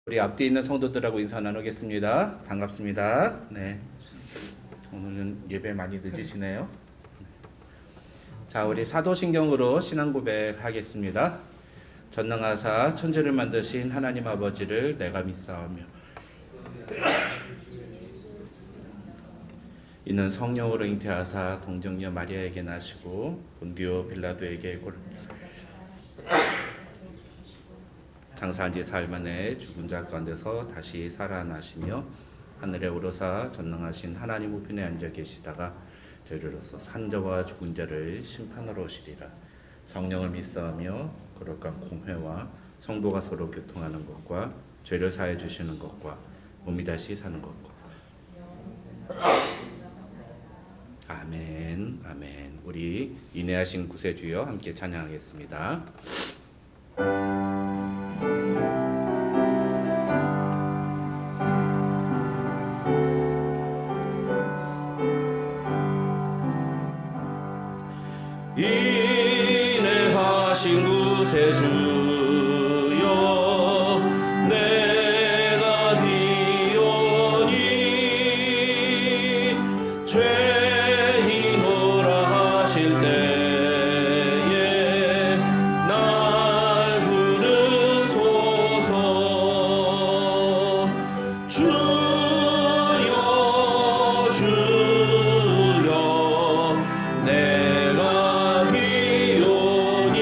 우리 앞뒤에 있는 성도들하고 인사 나누겠습니다. 반갑습니다. 네. 오늘은 예배 많이 늦으시네요. 자, 우리 사도신경으로 신앙 고백하겠습니다. 전능하사 천지를 만드신 하나님 아버지를 내가 믿사오며 이는 성령으로 잉태하사 동정녀 마리아에게 나시고 본디오 빌라도에게 장사한 지 사흘 만에 죽은 자 가운데서 다시 살아나시며 하늘에 오르사 전능하신 하나님 우편에 앉아 계시다가 저희로서 산자와 죽은 자를 심판하러 오시리라. 성령을 믿사오며 거룩한 공회와 성도가 서로 교통하는 것과 죄를 사해 주시는 것과 몸이 다시 사는 것과 아멘. 아멘. 우리 인내하신 구세주여 함께 찬양하겠습니다. 인내하신 구세주여 내가 비오니 죄인오라 하실 때에 날 부르소서. 주여 주여 내가 비오니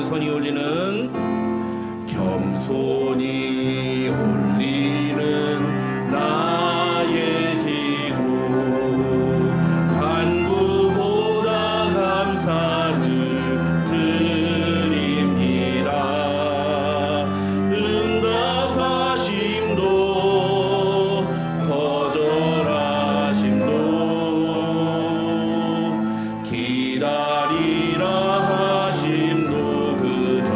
겸손히 올리는 겸손히 올리는 나의 기도 간구보다 감사를 드립니다. 응답하심도 거절하심도 기다리라 하심도 그저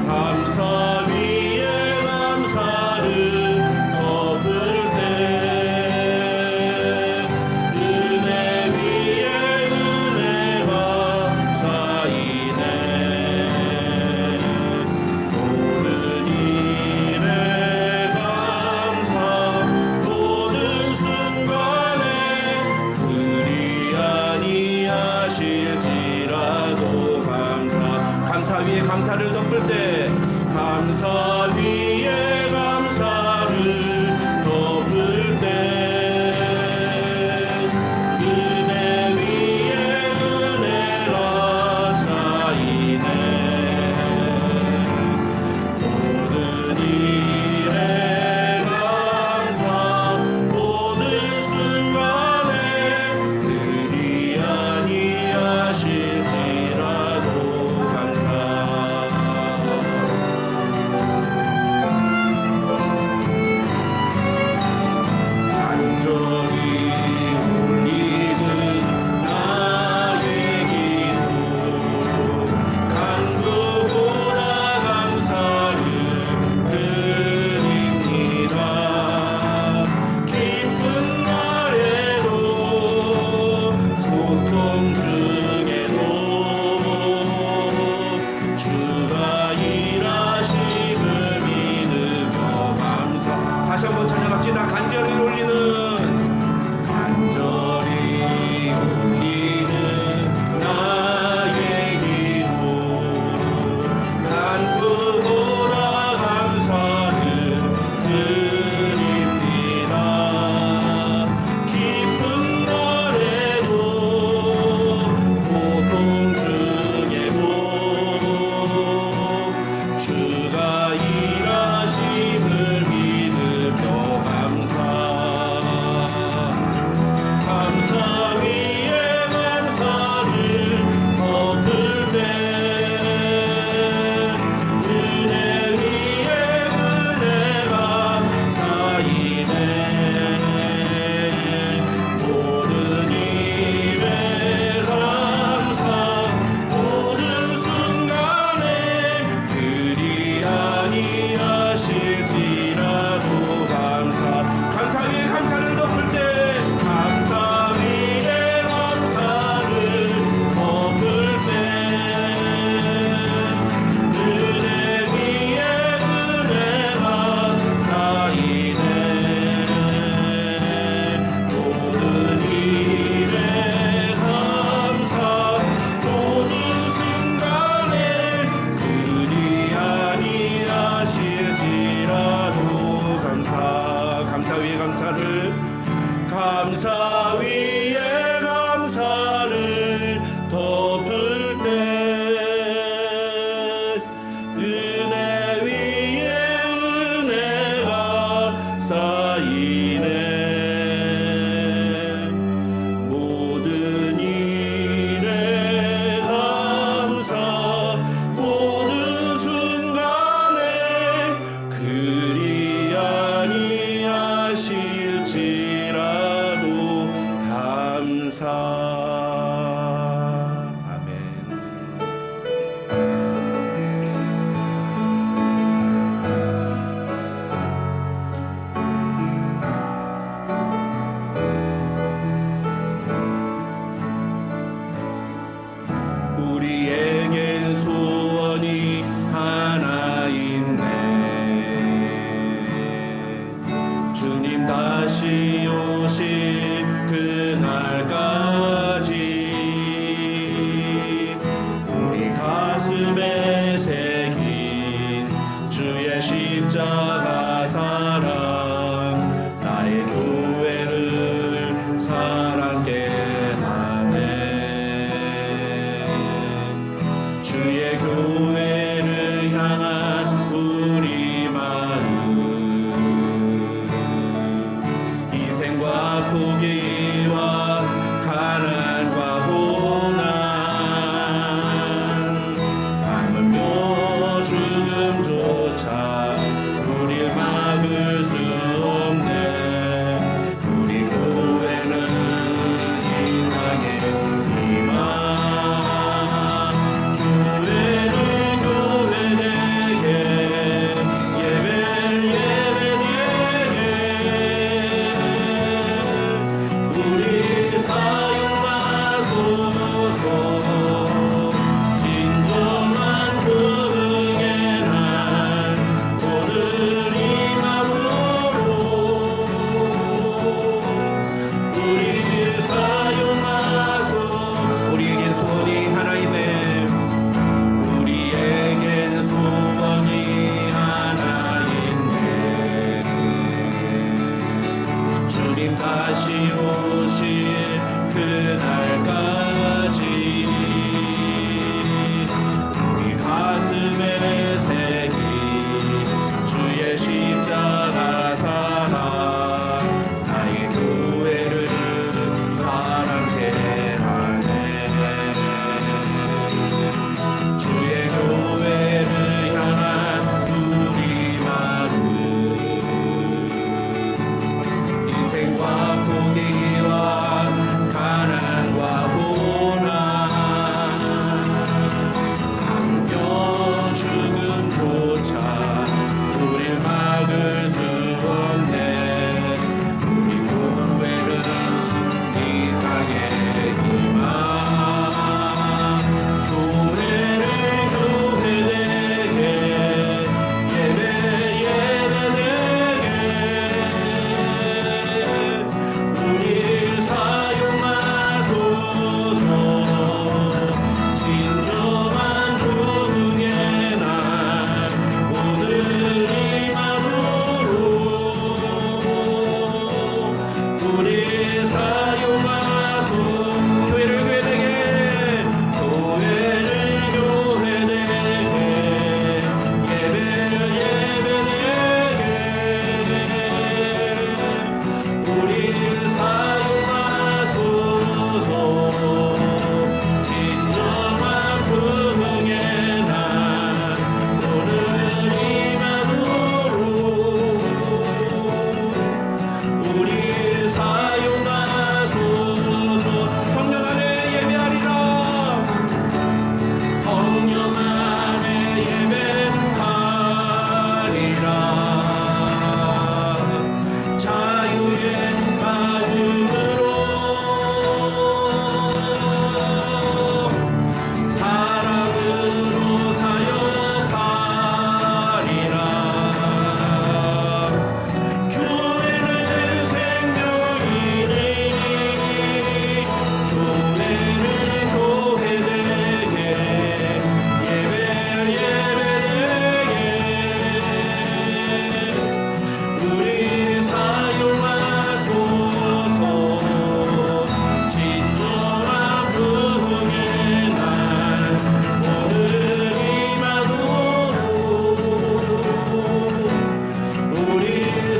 감사 위에 감사를 덮을 때 은혜 위에 은혜가 쌓이네. 모든 일에 감사 모든 순간에 그리 아니하실지라도 감사 위에 감사를 덮을 때 감사 위에 감사를 덮을 때 은혜 위에 은혜가 쌓이네. 모든 일에 감사 모든 순간에 그리 아니하실지라도 감사 주의 교회를 향한 우리 마음 희생과 포기와 가난과 고난 하물며 죽음조차 우릴 막을 수 없네. 우리 교회는 이 땅의 희망 교회를 교회되게 예배를 예배되게 우리 사용하소서. 진정한 그의 날 오늘 이 마음으로 우리 사용하소. 우리에겐 소원이 하나 있네. 우리에겐 소원이 하나 있네. 주님 다시 오실 그날까지 우리 가슴에 새긴 주의 십자가 사랑 나의 교회를 사랑케 하네. 주의 교회를 향한 우리 마음 희생과 포기와 가난과 고난 하물며 죽음조차 우릴 막을 수 없네. 우리 교회는 이 땅의 희망 교회를 교회되게 예배 예배되게 우리 사용하소서. 진정한 주의 날 오늘 이 마음으로 우리 사용하소. 교회를 교회되게 교회를 교회되게 예배를 예배되게 우리 사용하소서. 진정한 부흥의 날 오늘 이 마음으로 우리 사용하소서. 성령 안에 예배하리라. 성령 안에 예배하리라. 자유의 마음으로 사랑으로 사역하리라. 교회는 생명이니 교회를 교회되게 예배를 예배되게 우리 사용하소서. 진정한 부흥의 날 오늘 이 마음으로 우리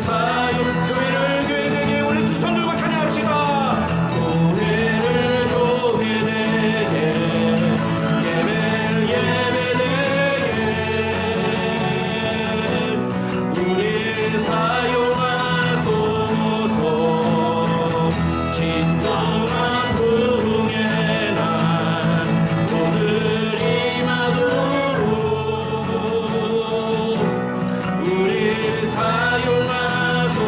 사용 교회를 교회되게 우리 두 손 들고 찬양합시다. 교회를 교회되게 예배를 예배되게 우리 사용하소서. 진정한 부흥의 날 오늘 이 마음으로 우리 사용하소서.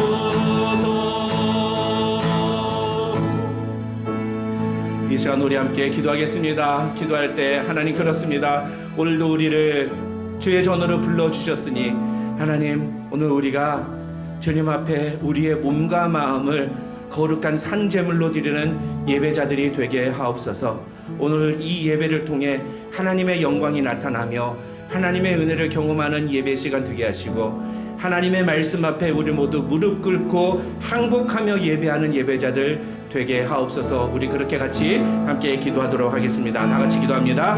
이 시간 우리 함께 기도하겠습니다. 기도할 때 하나님 그렇습니다. 오늘도 우리를 주의 전으로 불러주셨으니 하나님 오늘 우리가 주님 앞에 우리의 몸과 마음을 거룩한 산제물로 드리는 예배자들이 되게 하옵소서. 오늘 이 예배를 통해 하나님의 영광이 나타나며 하나님의 은혜를 경험하는 예배 시간 되게 하시고 하나님의 말씀 앞에 우리 모두 무릎 꿇고 항복하며 예배하는 예배자들 되게 하옵소서. 우리 그렇게 같이 함께 기도하도록 하겠습니다. 다 같이 기도합니다.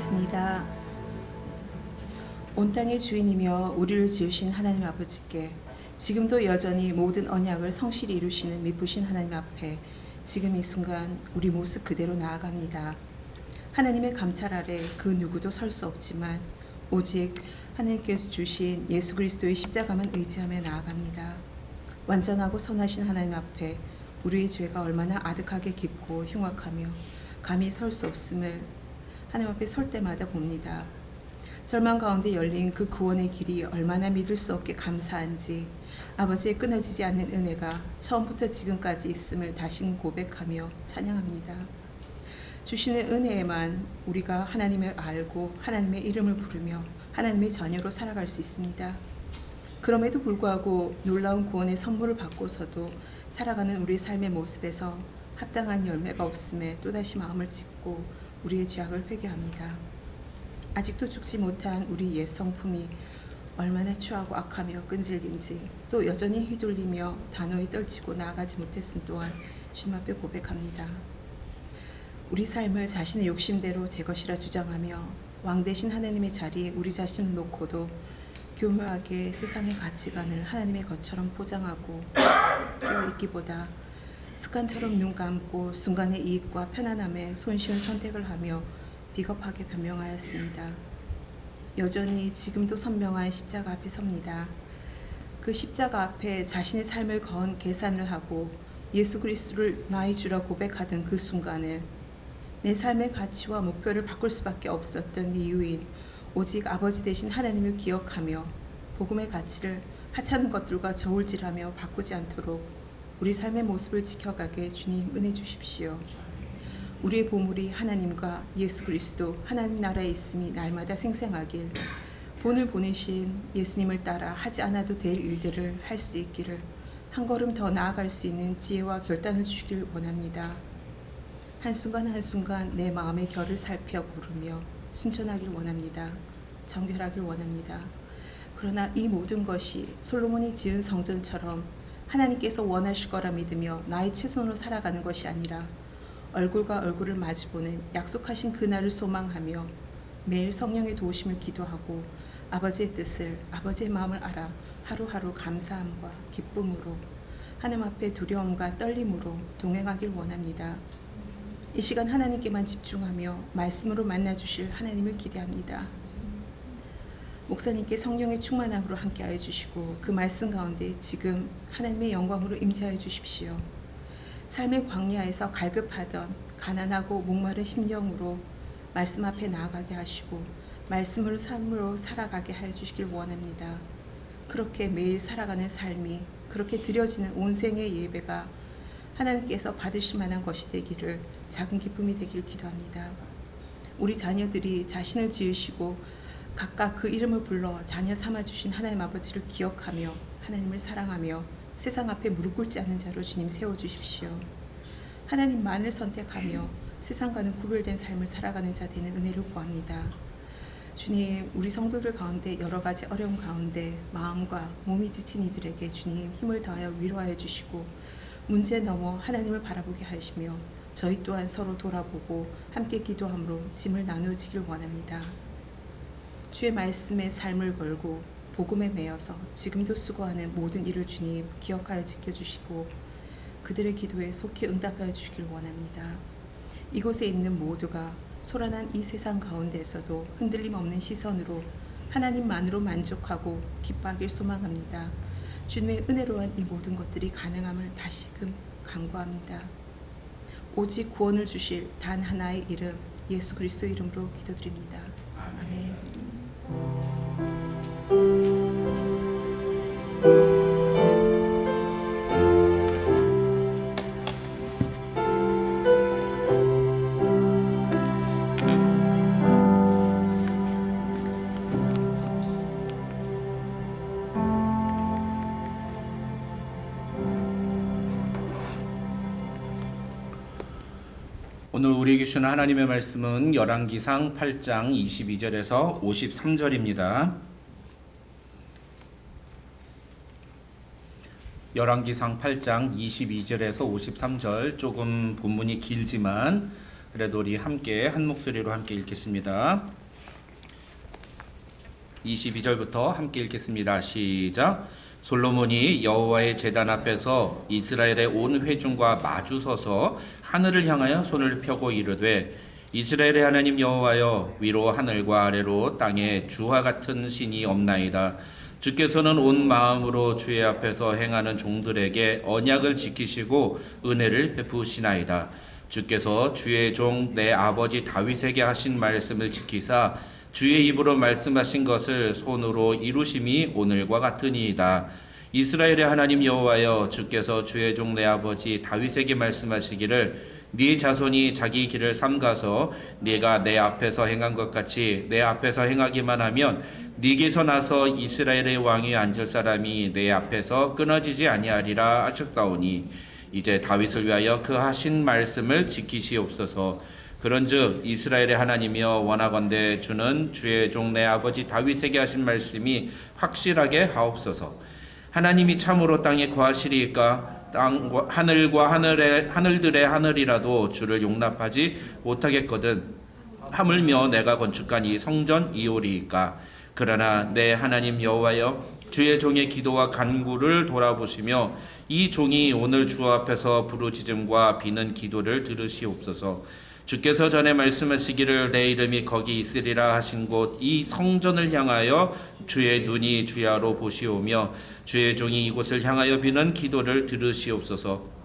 기도하겠습니다. 온 땅의 주인이며 우리를 지으신 하나님 아버지께 지금도 여전히 모든 언약을 성실히 이루시는 미쁘신 하나님 앞에 지금 이 순간 우리 모습 그대로 나아갑니다. 하나님의 감찰 아래 그 누구도 설 수 없지만 오직 하나님께서 주신 예수 그리스도의 십자가만 의지하며 나아갑니다. 완전하고 선하신 하나님 앞에 우리의 죄가 얼마나 아득하게 깊고 흉악하며 감히 설 수 없음을 하나님 앞에 설 때마다 봅니다. 절망 가운데 열린 그 구원의 길이 얼마나 믿을 수 없게 감사한지 아버지의 끊어지지 않는 은혜가 처음부터 지금까지 있음을 다시 고백하며 찬양합니다. 주시는 은혜에만 우리가 하나님을 알고 하나님의 이름을 부르며 하나님의 자녀로 살아갈 수 있습니다. 그럼에도 불구하고 놀라운 구원의 선물을 받고서도 살아가는 우리의 삶의 모습에서 합당한 열매가 없음에 또다시 마음을 찢고 우리의 죄악을 회개합니다. 아직도 죽지 못한 우리 옛 성품이 얼마나 추하고 악하며 끈질긴지 또 여전히 휘둘리며 단호히 떨치고 나아가지 못했음 또한 주님 앞에 고백합니다. 우리 삶을 자신의 욕심대로 제 것이라 주장하며 왕 대신 하나님의 자리에 우리 자신을 놓고도 교묘하게 세상의 가치관을 하나님의 것처럼 포장하고 껴있기보다 습관처럼 눈 감고 순간의 이익과 편안함에 손쉬운 선택을 하며 비겁하게 변명하였습니다. 여전히 지금도 선명한 십자가 앞에 섭니다. 그 십자가 앞에 자신의 삶을 건 계산을 하고 예수 그리스도를 나의 주라 고백하던 그 순간을 내 삶의 가치와 목표를 바꿀 수밖에 없었던 이유인 오직 아버지 되신 하나님을 기억하며 복음의 가치를 하찮은 것들과 저울질하며 바꾸지 않도록 우리 삶의 모습을 지켜가게 주님 은혜 주십시오. 우리의 보물이 하나님과 예수 그리스도 하나님 나라에 있음이 날마다 생생하길 본을 보내신 예수님을 따라 하지 않아도 될 일들을 할 수 있기를 한 걸음 더 나아갈 수 있는 지혜와 결단을 주시길 원합니다. 한순간 한순간 내 마음의 결을 살펴 고르며 순전하길 원합니다. 정결하길 원합니다. 그러나 이 모든 것이 솔로몬이 지은 성전처럼 하나님께서 원하실 거라 믿으며 나의 최선으로 살아가는 것이 아니라 얼굴과 얼굴을 마주보는 약속하신 그날을 소망하며 매일 성령의 도우심을 기도하고 아버지의 뜻을 아버지의 마음을 알아 하루하루 감사함과 기쁨으로 하나님 앞에 두려움과 떨림으로 동행하길 원합니다. 이 시간 하나님께만 집중하며 말씀으로 만나주실 하나님을 기대합니다. 목사님께 성령의 충만함으로 함께하여 주시고 그 말씀 가운데 지금 하나님의 영광으로 임재하여 주십시오. 삶의 광야에서 갈급하던 가난하고 목마른 심령으로 말씀 앞에 나아가게 하시고 말씀을 삶으로 살아가게 하여 주시길 원합니다. 그렇게 매일 살아가는 삶이 그렇게 드려지는 온 생의 예배가 하나님께서 받으실 만한 것이 되기를 작은 기쁨이 되기를 기도합니다. 우리 자녀들이 자신을 지으시고 각각 그 이름을 불러 자녀 삼아주신 하나님 아버지를 기억하며 하나님을 사랑하며 세상 앞에 무릎 꿇지 않는 자로 주님 세워주십시오. 하나님만을 선택하며 세상과는 구별된 삶을 살아가는 자 되는 은혜를 구합니다. 주님, 우리 성도들 가운데 여러 가지 어려움 가운데 마음과 몸이 지친 이들에게 주님 힘을 더하여 위로하여 주시고 문제 넘어 하나님을 바라보게 하시며 저희 또한 서로 돌아보고 함께 기도함으로 짐을 나누어지길 원합니다. 주의 말씀에 삶을 걸고 복음에 매여서 지금도 수고하는 모든 일을 주님 기억하여 지켜주시고 그들의 기도에 속히 응답하여 주시길 원합니다. 이곳에 있는 모두가 소란한 이 세상 가운데에서도 흔들림 없는 시선으로 하나님만으로 만족하고 기뻐하길 소망합니다. 주님의 은혜로운 이 모든 것들이 가능함을 다시금 간구합니다. 오직 구원을 주실 단 하나의 이름 예수 그리스도 이름으로 기도드립니다. 아멘. 오늘 우리에게 주시는 하나님의 말씀은 열왕기상 8장 22절에서 53절입니다. 열왕기상 8장 22절에서 53절, 조금 본문이 길지만 그래도 우리 함께 한 목소리로 함께 읽겠습니다. 22절부터 함께 읽겠습니다. 시작. 솔로몬이 여호와의 제단 앞에서 이스라엘의 온 회중과 마주 서서 하늘을 향하여 손을 펴고 이르되 이스라엘의 하나님 여호와여, 위로 하늘과 아래로 땅에 주와 같은 신이 없나이다. 주께서는 온 마음으로 주의 앞에서 행하는 종들에게 언약을 지키시고 은혜를 베푸시나이다. 주께서 주의 종 내 아버지 다윗에게 하신 말씀을 지키사 주의 입으로 말씀하신 것을 손으로 이루심이 오늘과 같으니이다. 이스라엘의 하나님 여호와여, 주께서 주의 종 내 아버지 다윗에게 말씀하시기를 네 자손이 자기 길을 삼가서 네가 내 앞에서 행한 것 같이 내 앞에서 행하기만 하면 네게서 나서 이스라엘의 왕위에 앉을 사람이 내 앞에서 끊어지지 아니하리라 하셨사오니 이제 다윗을 위하여 그 하신 말씀을 지키시옵소서. 그런즉 이스라엘의 하나님이여, 원하건대 주는 주의 종 내 아버지 다윗에게 하신 말씀이 확실하게 하옵소서. 하나님이 참으로 땅에 거하시리이까? 하늘과 하늘들의 하늘이라도 주를 용납하지 못하겠거든. 하물며 내가 건축한 이 성전 이오리이까? 그러나 내 하나님 여호와여, 주의 종의 기도와 간구를 돌아보시며 이 종이 오늘 주 앞에서 부르짖음과 비는 기도를 들으시옵소서. 주께서 전에 말씀하시기를 내 이름이 거기 있으리라 하신 곳 이 성전을 향하여 주의 눈이 주야로 보시오며 주의 종이 이곳을 향하여 비는 기도를 들으시옵소서.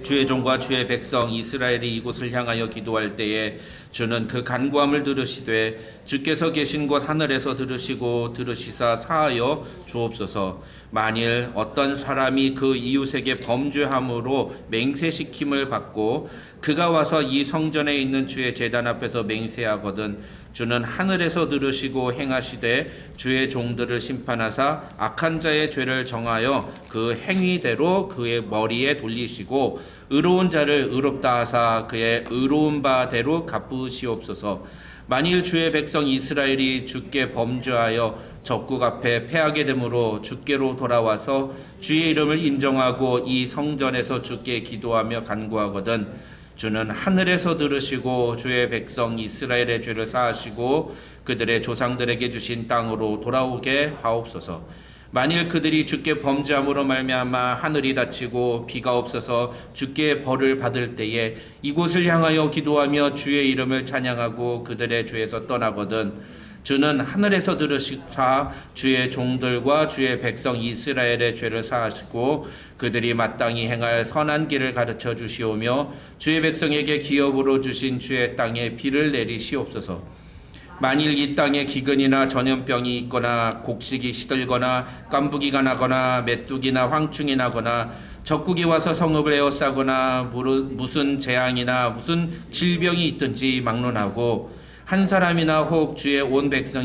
주의 종과 주의 백성 이스라엘이 이곳을 향하여 기도할 때에 주는 그 간구함을 들으시되 주께서 계신 곳 하늘에서 들으시고 들으시사 사하여 주옵소서. 만일 어떤 사람이 그 이웃에게 범죄함으로 맹세시킴을 받고 그가 와서 이 성전에 있는 주의 제단 앞에서 맹세하거든 주는 하늘에서 들으시고 행하시되 주의 종들을 심판하사 악한 자의 죄를 정하여 그 행위대로 그의 머리에 돌리시고 의로운 자를 의롭다 하사 그의 의로운 바대로 갚으시옵소서. 만일 주의 백성 이스라엘이 주께 범죄하여 적국 앞에 패하게 되므로 주께로 돌아와서 주의 이름을 인정하고 이 성전에서 주께 기도하며 간구하거든 주는 하늘에서 들으시고 주의 백성 이스라엘의 죄를 사하시고 그들의 조상들에게 주신 땅으로 돌아오게 하옵소서. 만일 그들이 주께 범죄함으로 말미암아 하늘이 닫히고 비가 없어서 주께 벌을 받을 때에 이곳을 향하여 기도하며 주의 이름을 찬양하고 그들의 죄에서 떠나거든 주는 하늘에서 들으시사 주의 종들과 주의 백성 이스라엘의 죄를 사하시고 그들이 마땅히 행할 선한 길을 가르쳐 주시오며 주의 백성에게 기업으로 주신 주의 땅에 비를 내리시옵소서. 만일 이 땅에 기근이나 전염병이 있거나 곡식이 시들거나 깐부기가 나거나 메뚜기나 황충이 나거나 적국이 와서 성읍을 에워싸거나 무슨 재앙이나 무슨 질병이 있든지 막론하고 한 사람이나 혹 주의 온 백성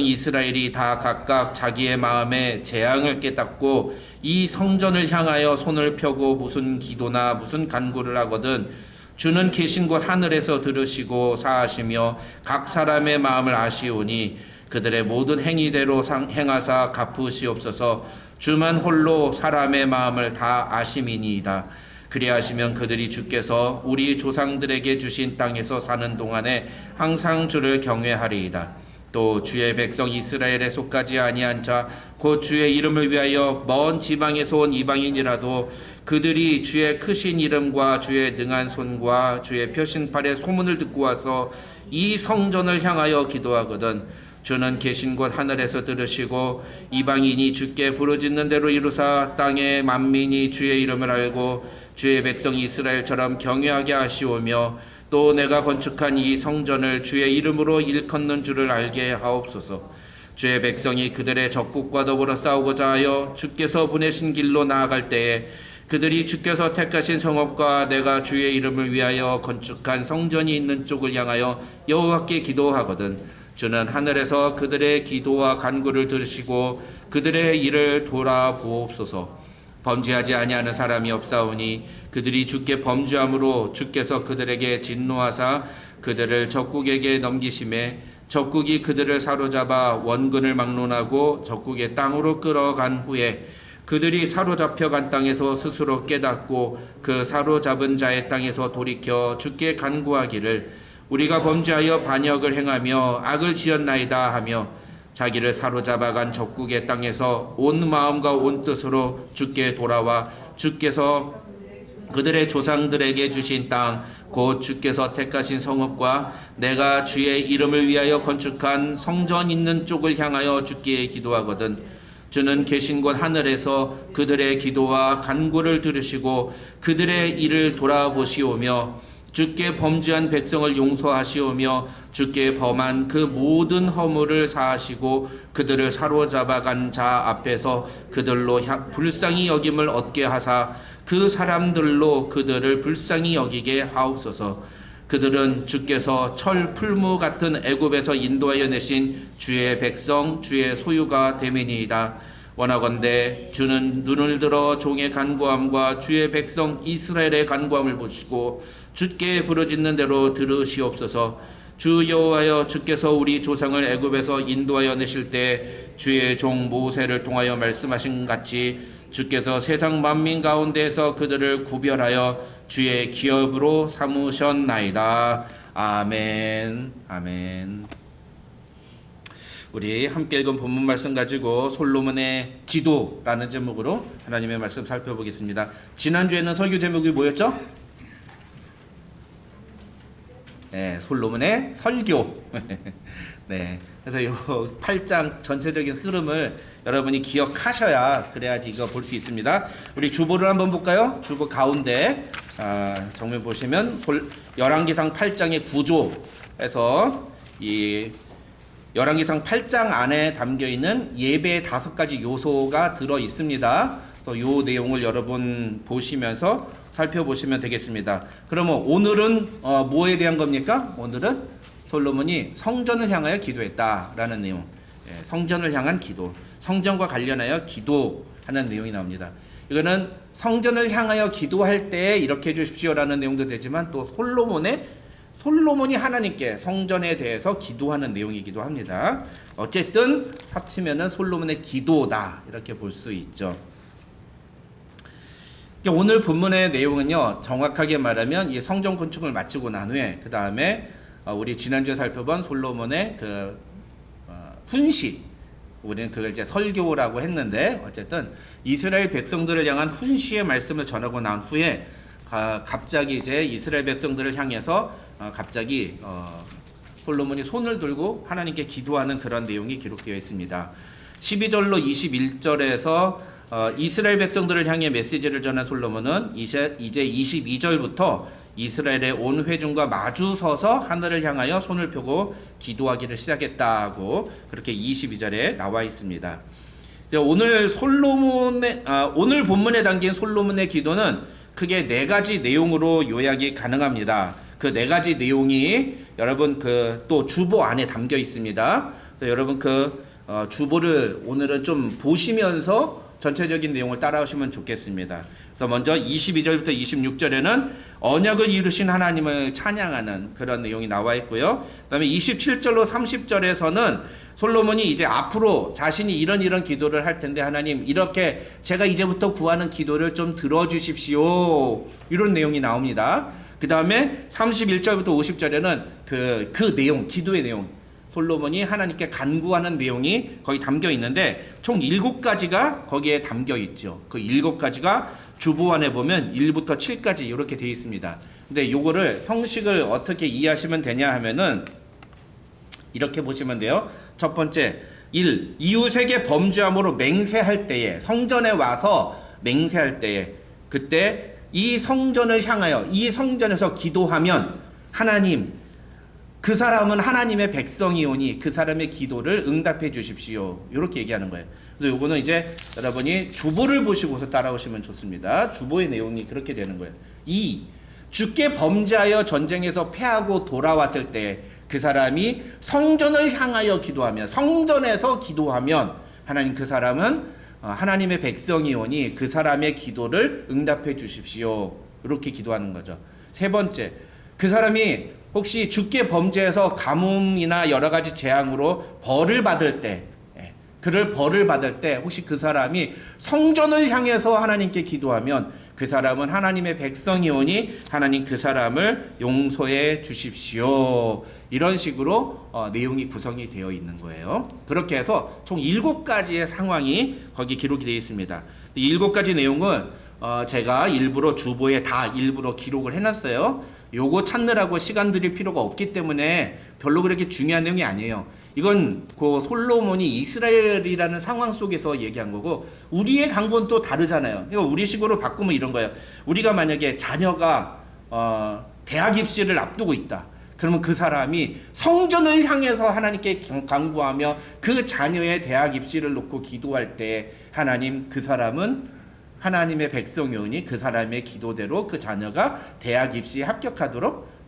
이스라엘이 다 각각 자기의 마음에 재앙을 깨닫고 이 성전을 향하여 손을 펴고 무슨 기도나 무슨 간구를 하거든 주는 계신 곳 하늘에서 들으시고 사하시며 각 사람의 마음을 아시오니 그들의 모든 행위대로 행하사 갚으시옵소서. 주만 홀로 사람의 마음을 다 아심이니이다. 그리하시면 그들이 주께서 우리 조상들에게 주신 땅에서 사는 동안에 항상 주를 경외하리이다. 또 주의 백성 이스라엘에 속하지 아니한 자 곧 주의 이름을 위하여 먼 지방에서 온 이방인이라도 그들이 주의 크신 이름과 주의 능한 손과 주의 펴신 팔의 소문을 듣고 와서 이 성전을 향하여 기도하거든 주는 계신 곳 하늘에서 들으시고 이방인이 주께 부르짖는 대로 이루사 땅의 만민이 주의 이름을 알고 주의 백성 이스라엘처럼 경외하게 하시오며 또 내가 건축한 이 성전을 주의 이름으로 일컫는 줄을 알게 하옵소서. 주의 백성이 그들의 적국과 더불어 싸우고자 하여 주께서 보내신 길로 나아갈 때에 그들이 주께서 택하신 성읍과 내가 주의 이름을 위하여 건축한 성전이 있는 쪽을 향하여 여호와께 기도하거든 주는 하늘에서 그들의 기도와 간구를 들으시고 그들의 일을 돌아보옵소서. 범죄하지 아니하는 사람이 없사오니 그들이 주께 범죄함으로 주께서 그들에게 진노하사 그들을 적국에게 넘기심에 적국이 그들을 사로잡아 원근을 막론하고 적국의 땅으로 끌어간 후에 그들이 사로잡혀간 땅에서 스스로 깨닫고 그 사로잡은 자의 땅에서 돌이켜 주께 간구하기를 우리가 범죄하여 반역을 행하며 악을 지었나이다 하며 자기를 사로잡아간 적국의 땅에서 온 마음과 온 뜻으로 주께 돌아와 주께서 그들의 조상들에게 주신 땅 곧 주께서 택하신 성읍과 내가 주의 이름을 위하여 건축한 성전 있는 쪽을 향하여 주께 기도하거든 주는 계신 곳 하늘에서 그들의 기도와 간구를 들으시고 그들의 일을 돌아보시오며 주께 범죄한 백성을 용서하시오며 주께 범한 그 모든 허물을 사하시고 그들을 사로잡아간 자 앞에서 그들로 불쌍히 여김을 얻게 하사 그 사람들로 그들을 불쌍히 여기게 하옵소서. 그들은 주께서 철 풀무 같은 애굽에서 인도하여 내신 주의 백성 주의 소유가 되매니이다. 원하건대 주는 눈을 들어 종의 간구함과 주의 백성 이스라엘의 간구함을 보시고 주께 부르짖는 대로 들으시옵소서. 주 여호와여 주께서 우리 조상을 애굽에서 인도하여 내실 때 주의 종 모세를 통하여 말씀하신 같이 주께서 세상 만민 가운데에서 그들을 구별하여 주의 기업으로 삼으셨나이다. 아멘. 아멘. 우리 함께 읽은 본문 말씀 가지고 솔로몬의 기도라는 제목으로 하나님의 말씀 살펴보겠습니다. 지난주에는 설교 제목이 뭐였죠? 네, 솔로몬의 설교. 네, 그래서 이 8장 전체적인 흐름을 여러분이 기억하셔야 그래야지 이거 볼 수 있습니다. 우리 주보를 한번 볼까요? 주보 가운데 정면 보시면 열왕기상 8장의 구조에서 이 열왕기상 8장 안에 담겨 있는 예배의 5가지 요소가 들어 있습니다. 그래서 이 내용을 여러분 보시면서 살펴보시면 되겠습니다. 그러면 오늘은 뭐에 대한 겁니까? 오늘은 솔로몬이 성전을 향하여 기도했다라는 내용. 성전을 향한 기도. 성전과 관련하여 기도하는 내용이 나옵니다. 이거는 성전을 향하여 기도할 때 이렇게 해주십시오라는 내용도 되지만 또 솔로몬이 하나님께 성전에 대해서 기도하는 내용이기도 합니다. 어쨌든 합치면은 솔로몬의 기도다 이렇게 볼 수 있죠. 오늘 본문의 내용은요, 정확하게 말하면 이 성전 건축을 마치고 난 후에 그 다음에 우리 지난주에 살펴본 솔로몬의 그 훈시, 우리는 그걸 이제 설교라고 했는데 어쨌든 이스라엘 백성들을 향한 훈시의 말씀을 전하고 난 후에 갑자기 이제 이스라엘 백성들을 향해서 갑자기 솔로몬이 손을 들고 하나님께 기도하는 그런 내용이 기록되어 있습니다. 12절로 21절에서 이스라엘 백성들을 향해 메시지를 전한 솔로몬은 이제 22절부터 이스라엘의 온 회중과 마주 서서 하늘을 향하여 손을 펴고 기도하기를 시작했다고 그렇게 22절에 나와 있습니다. 오늘 오늘 본문에 담긴 솔로몬의 기도는 크게 4가지 내용으로 요약이 가능합니다. 그 4가지 내용이 여러분 또 주보 안에 담겨 있습니다. 여러분 주보를 오늘은 좀 보시면서 전체적인 내용을 따라오시면 좋겠습니다. 그래서 먼저 22절부터 26절에는 언약을 이루신 하나님을 찬양하는 그런 내용이 나와 있고요. 그다음에 27절로 30절에서는 솔로몬이 이제 앞으로 자신이 이런 기도를 할 텐데 하나님 이렇게 제가 이제부터 구하는 기도를 좀 들어주십시오. 이런 내용이 나옵니다. 그 다음에 31절부터 50절에는 그 내용, 기도의 내용, 솔로몬이 하나님께 간구하는 내용이 거기 담겨 있는데 총 7가지가 거기에 담겨 있죠. 그 7가지가 주보안에 보면 1부터 7까지 이렇게 되어 있습니다. 근데 요거를 형식을 어떻게 이해하시면 되냐 하면은 이렇게 보시면 돼요. 첫 번째, 1. 이웃에게 범죄함으로 맹세할 때에, 성전에 와서 맹세할 때에, 그때 이 성전을 향하여 이 성전에서 기도하면 하나님, 그 사람은 하나님의 백성이오니 그 사람의 기도를 응답해 주십시오. 이렇게 얘기하는 거예요. 그래서 요거는 이제 여러분이 주보를 보시고서 따라오시면 좋습니다. 주보의 내용이 그렇게 되는 거예요. 2. 주께 범죄하여 전쟁에서 패하고 돌아왔을 때 그 사람이 성전을 향하여 기도하면, 성전에서 기도하면 하나님, 그 사람은 하나님의 백성이오니 그 사람의 기도를 응답해 주십시오. 이렇게 기도하는 거죠. 3번째, 그 사람이 혹시 주께 범죄해서 가뭄이나 여러 가지 재앙으로 벌을 받을 때, 그를 벌을 받을 때 혹시 그 사람이 성전을 향해서 하나님께 기도하면 그 사람은 하나님의 백성이오니 하나님 그 사람을 용서해 주십시오. 이런 식으로 내용이 구성이 되어 있는 거예요. 그렇게 해서 총 7가지의 상황이 거기 기록이 되어 있습니다. 이 7가지 내용은 제가 일부러 주보에 다 일부러 기록을 해놨어요. 요거 찾느라고 시간 들일 필요가 없기 때문에 별로 그렇게 중요한 내용이 아니에요. 이건 그 솔로몬이 이스라엘이라는 상황 속에서 얘기한 거고, 우리의 강구는 또 다르잖아요. 이거 우리식으로 바꾸면 이런 거예요. 우리가 만약에 자녀가 대학 입시를 앞두고 있다. 그러면 그 사람이 성전을 향해서 하나님께 간구하며 그 자녀의 대학 입시를 놓고 기도할 때 하나님, 그 사람은 하나님의 백성이오니 그 사람의 기도대로 그 자녀가 대학 입시에 합격하도록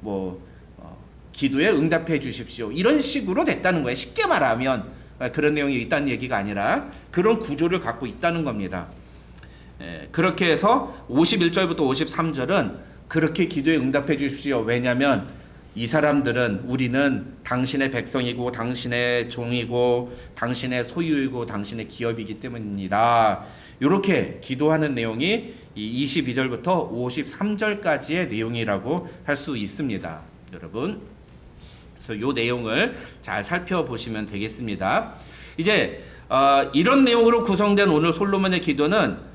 기도에 응답해 주십시오. 이런 식으로 됐다는 거예요. 쉽게 말하면 그런 내용이 있다는 얘기가 아니라 그런 구조를 갖고 있다는 겁니다. 그렇게 해서 51절부터 53절은 그렇게 기도에 응답해 주십시오. 왜냐하면 이 사람들은 우리는 당신의 백성이고 당신의 종이고 당신의 소유이고 당신의 기업이기 때문입니다. 이렇게 기도하는 내용이 이 22절부터 53절까지의 내용이라고 할 수 있습니다. 여러분, 그래서 이 내용을 잘 살펴보시면 되겠습니다. 이제 이런 내용으로 구성된 오늘 솔로몬의 기도는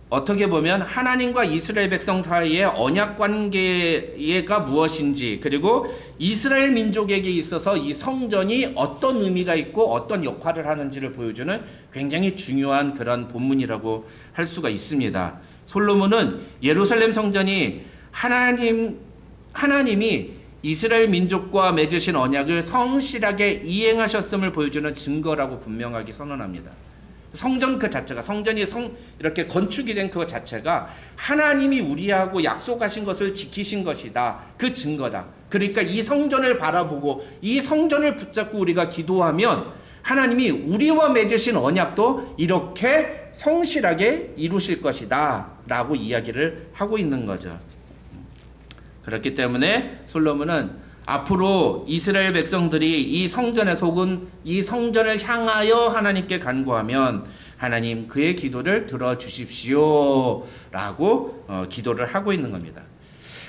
어떻게 보면 하나님과 이스라엘 백성 사이의 언약 관계가 무엇인지, 그리고 이스라엘 민족에게 있어서 이 성전이 어떤 의미가 있고 어떤 역할을 하는지를 보여주는 굉장히 중요한 그런 본문이라고 할 수가 있습니다. 솔로몬은 예루살렘 성전이 하나님이 이스라엘 민족과 맺으신 언약을 성실하게 이행하셨음을 보여주는 증거라고 분명하게 선언합니다. 성전 그 자체가, 성전이 이렇게 건축이 된 그 자체가 하나님이 우리하고 약속하신 것을 지키신 것이다. 그 증거다. 그러니까 이 성전을 바라보고 이 성전을 붙잡고 우리가 기도하면 하나님이 우리와 맺으신 언약도 이렇게 성실하게 이루실 것이다 라고 이야기를 하고 있는 거죠. 그렇기 때문에 솔로몬은 앞으로 이스라엘 백성들이 이 성전에 속은 이 성전을 향하여 하나님께 간구하면 하나님 그의 기도를 들어주십시오 라고 기도를 하고 있는 겁니다.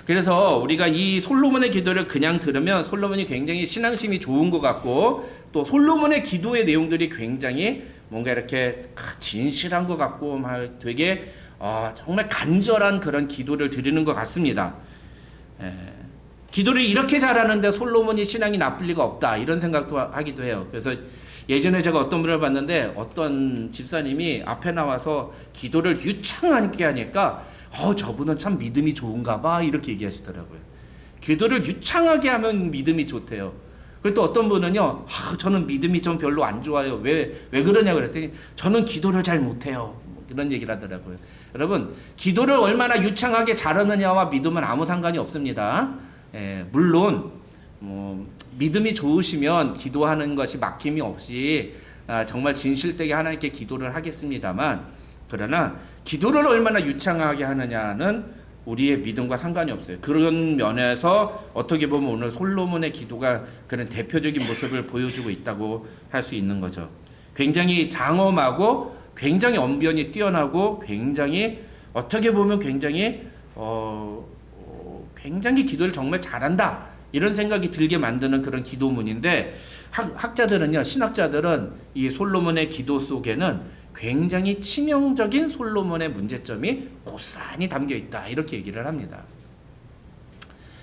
그래서 우리가 이 솔로몬의 기도를 그냥 들으면 솔로몬이 굉장히 신앙심이 좋은 것 같고, 또 솔로몬의 기도의 내용들이 굉장히 뭔가 이렇게 진실한 것 같고 막 되게 정말 간절한 그런 기도를 드리는 것 같습니다. 기도를 이렇게 잘하는데 솔로몬이 신앙이 나쁠 리가 없다, 이런 생각도 하기도 해요. 그래서 예전에 제가 어떤 분을 봤는데 어떤 집사님이 앞에 나와서 기도를 유창하게 하니까 저분은 참 믿음이 좋은가 봐, 이렇게 얘기하시더라고요. 기도를 유창하게 하면 믿음이 좋대요. 그리고 또 어떤 분은요, 저는 믿음이 좀 별로 안 좋아요. 왜 그러냐 그랬더니 저는 기도를 잘 못해요. 그런 얘기를 하더라고요. 여러분, 기도를 얼마나 유창하게 잘하느냐와 믿음은 아무 상관이 없습니다. 물론 믿음이 좋으시면 기도하는 것이 막힘이 없이 정말 진실되게 하나님께 기도를 하겠습니다만, 그러나 기도를 얼마나 유창하게 하느냐는 우리의 믿음과 상관이 없어요. 그런 면에서 어떻게 보면 오늘 솔로몬의 기도가 그런 대표적인 모습을 보여주고 있다고 할 수 있는 거죠. 굉장히 장엄하고 굉장히 언변이 뛰어나고 굉장히 어떻게 보면 굉장히 기도를 정말 잘한다, 이런 생각이 들게 만드는 그런 기도문인데, 학자들은요, 신학자들은 이 솔로몬의 기도 속에는 굉장히 치명적인 솔로몬의 문제점이 고스란히 담겨 있다, 이렇게 얘기를 합니다.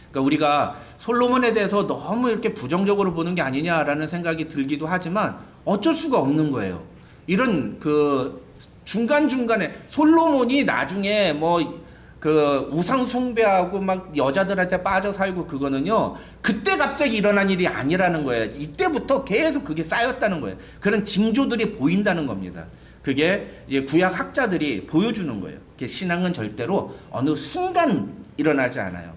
그러니까 우리가 솔로몬에 대해서 너무 이렇게 부정적으로 보는 게 아니냐라는 생각이 들기도 하지만 어쩔 수가 없는 거예요. 이런 그 중간중간에 솔로몬이 나중에 우상 숭배하고 막 여자들한테 빠져 살고 그거는요, 그때 갑자기 일어난 일이 아니라는 거예요. 이때부터 계속 그게 쌓였다는 거예요. 그런 징조들이 보인다는 겁니다. 그게 이제 구약 학자들이 보여주는 거예요. 신앙은 절대로 어느 순간 일어나지 않아요.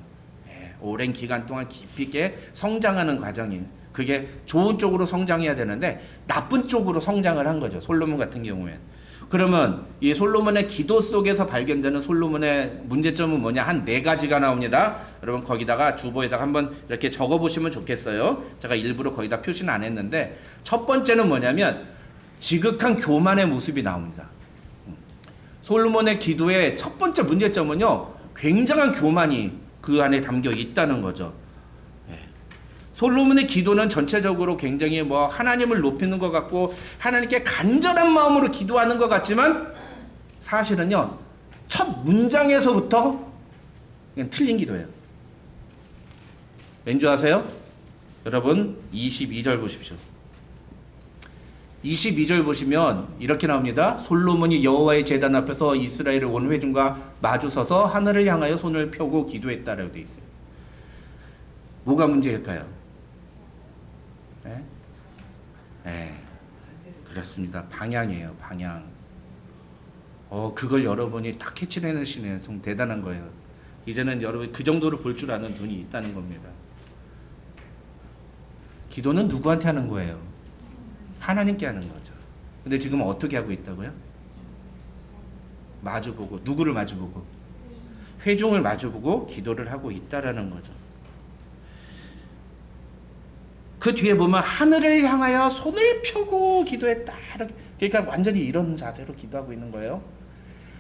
오랜 기간 동안 깊이 있게 성장하는 과정이에요. 그게 좋은 쪽으로 성장해야 되는데 나쁜 쪽으로 성장을 한 거죠. 솔로몬 같은 경우에는. 그러면 이 솔로몬의 기도 속에서 발견되는 솔로몬의 문제점은 뭐냐? 한 4가지가 나옵니다. 여러분 거기다가 주보에다가 한번 이렇게 적어보시면 좋겠어요. 제가 일부러 거기다 표시는 안 했는데, 첫 번째는 뭐냐면 지극한 교만의 모습이 나옵니다. 솔로몬의 기도의 첫 번째 문제점은요, 굉장한 교만이 그 안에 담겨 있다는 거죠. 예. 솔로몬의 기도는 전체적으로 굉장히 하나님을 높이는 것 같고 하나님께 간절한 마음으로 기도하는 것 같지만 사실은요, 첫 문장에서부터 그냥 틀린 기도예요. 왠지 아세요? 여러분 22절 보십시오. 22절 보시면 이렇게 나옵니다. 솔로몬이 여호와의 제단 앞에서 이스라엘의 온 회중과 마주서서 하늘을 향하여 손을 펴고 기도했다라고 되어 있어요. 뭐가 문제일까요? 그렇습니다. 방향이에요. 방향. 그걸 여러분이 딱 캐치해내시네요. 좀 대단한 거예요. 이제는 여러분 그 정도로 볼 줄 아는 눈이 있다는 겁니다. 기도는 누구한테 하는 거예요? 하나님께 하는 거죠. 근데 지금 어떻게 하고 있다고요? 마주보고, 누구를 마주보고? 회중을 마주보고 기도를 하고 있다라는 거죠. 그 뒤에 보면 하늘을 향하여 손을 펴고 기도했다. 그러니까 완전히 이런 자세로 기도하고 있는 거예요.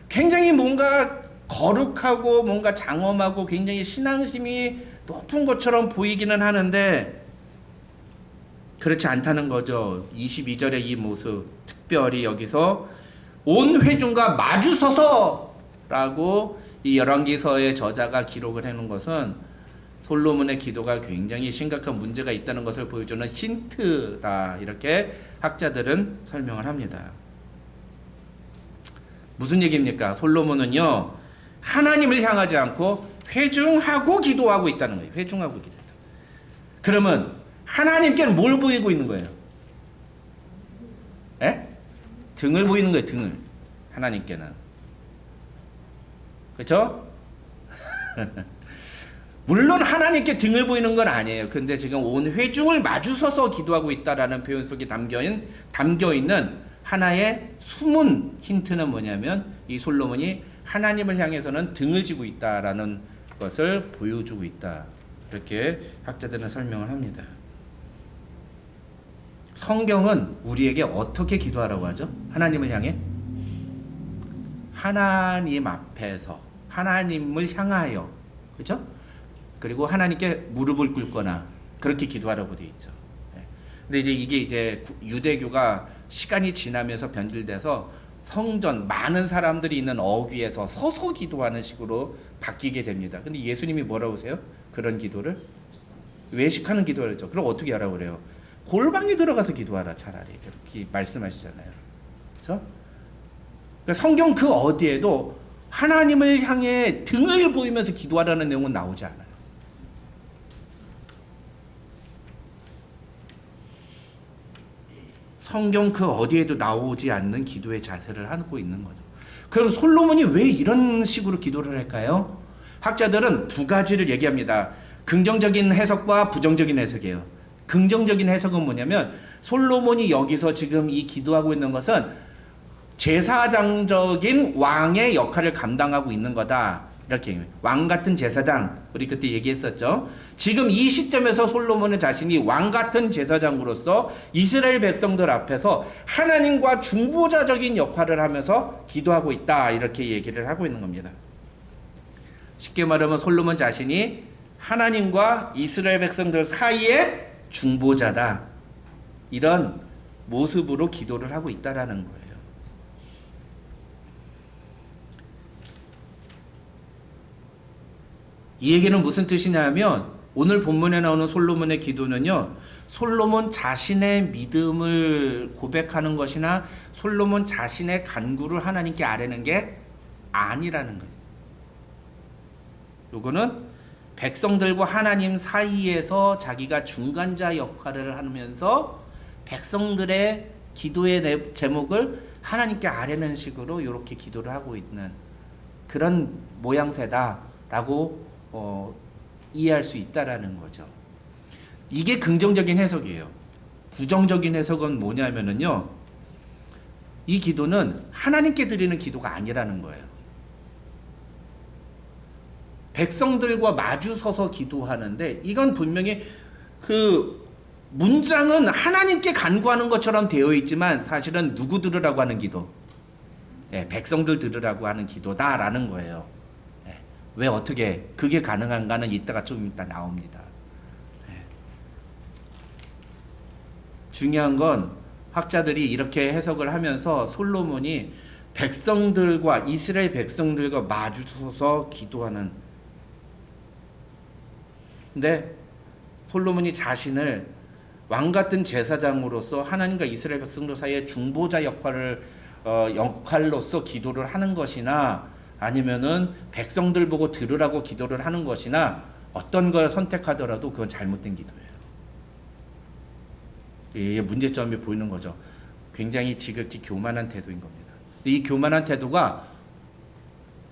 굉장히 뭔가 거룩하고 뭔가 장엄하고 굉장히 신앙심이 높은 것처럼 보이기는 하는데 그렇지 않다는 거죠. 22절의 이 모습, 특별히 여기서 온 회중과 마주서서 라고 이 열왕기서의 저자가 기록을 해놓은 것은 솔로몬의 기도가 굉장히 심각한 문제가 있다는 것을 보여주는 힌트다, 이렇게 학자들은 설명을 합니다. 무슨 얘기입니까? 솔로몬은요, 하나님을 향하지 않고 회중하고 기도하고 있다는 거예요. 회중하고 기도한다. 그러면 하나님께는 뭘 보이고 있는 거예요? 등을 보이는 거예요. 등을. 하나님께는. 그렇죠? 물론 하나님께 등을 보이는 건 아니에요. 근데 지금 온 회중을 마주서서 기도하고 있다라는 표현 속에 담겨있는 하나의 숨은 힌트는 뭐냐면 이 솔로몬이 하나님을 향해서는 등을 지고 있다라는 것을 보여주고 있다. 이렇게 학자들은 설명을 합니다. 성경은 우리에게 어떻게 기도하라고 하죠? 하나님을 향해? 하나님 앞에서, 하나님을 향하여, 그렇죠? 그리고 하나님께 무릎을 꿇거나 그렇게 기도하라고 되어 있죠. 근데 이게 유대교가 시간이 지나면서 변질돼서 성전, 많은 사람들이 있는 어귀에서 서서 기도하는 식으로 바뀌게 됩니다. 근데 예수님이 뭐라고 하세요? 그런 기도를 외식하는 기도를 했죠. 그럼 어떻게 하라고 그래요? 골방에 들어가서 기도하라, 차라리. 그렇게 말씀하시잖아요. 그렇죠? 그러니까 성경 그 어디에도 하나님을 향해 등을 보이면서 기도하라는 내용은 나오지 않아요. 성경 그 어디에도 나오지 않는 기도의 자세를 하고 있는 거죠. 그럼 솔로몬이 왜 이런 식으로 기도를 할까요? 학자들은 두 가지를 얘기합니다. 긍정적인 해석과 부정적인 해석이에요. 긍정적인 해석은 뭐냐면 솔로몬이 여기서 지금 이 기도하고 있는 것은 제사장적인 왕의 역할을 감당하고 있는 거다. 이렇게 왕 같은 제사장, 우리 그때 얘기했었죠. 지금 이 시점에서 솔로몬은 자신이 왕 같은 제사장으로서 이스라엘 백성들 앞에서 하나님과 중보자적인 역할을 하면서 기도하고 있다, 이렇게 얘기를 하고 있는 겁니다. 쉽게 말하면 솔로몬 자신이 하나님과 이스라엘 백성들 사이에 중보자다, 이런 모습으로 기도를 하고 있다라는 거예요. 이 얘기는 무슨 뜻이냐면 오늘 본문에 나오는 솔로몬의 기도는요, 솔로몬 자신의 믿음을 고백하는 것이나 솔로몬 자신의 간구를 하나님께 아뢰는 게 아니라는 거예요. 요거는 백성들과 하나님 사이에서 자기가 중간자 역할을 하면서 백성들의 기도의 제목을 하나님께 아뢰는 식으로 이렇게 기도를 하고 있는 그런 모양새다라고 이해할 수 있다라는 거죠. 이게 긍정적인 해석이에요. 부정적인 해석은 뭐냐면은요, 이 기도는 하나님께 드리는 기도가 아니라는 거예요. 백성들과 마주 서서 기도하는데 이건 분명히 그 문장은 하나님께 간구하는 것처럼 되어 있지만 사실은 누구 들으라고 하는 기도? 백성들 들으라고 하는 기도다라는 거예요. 왜 어떻게 그게 가능한가는 이따가 좀 이따 나옵니다. 중요한 건 학자들이 이렇게 해석을 하면서 솔로몬이 백성들과 이스라엘 백성들과 마주서서 기도하는, 근데 솔로몬이 자신을 왕 같은 제사장으로서 하나님과 이스라엘 백성들 사이의 중보자 역할로서 기도를 하는 것이나 아니면은 백성들 보고 들으라고 기도를 하는 것이나 어떤 걸 선택하더라도 그건 잘못된 기도예요. 이게 문제점이 보이는 거죠. 굉장히 지극히 교만한 태도인 겁니다. 이 교만한 태도가,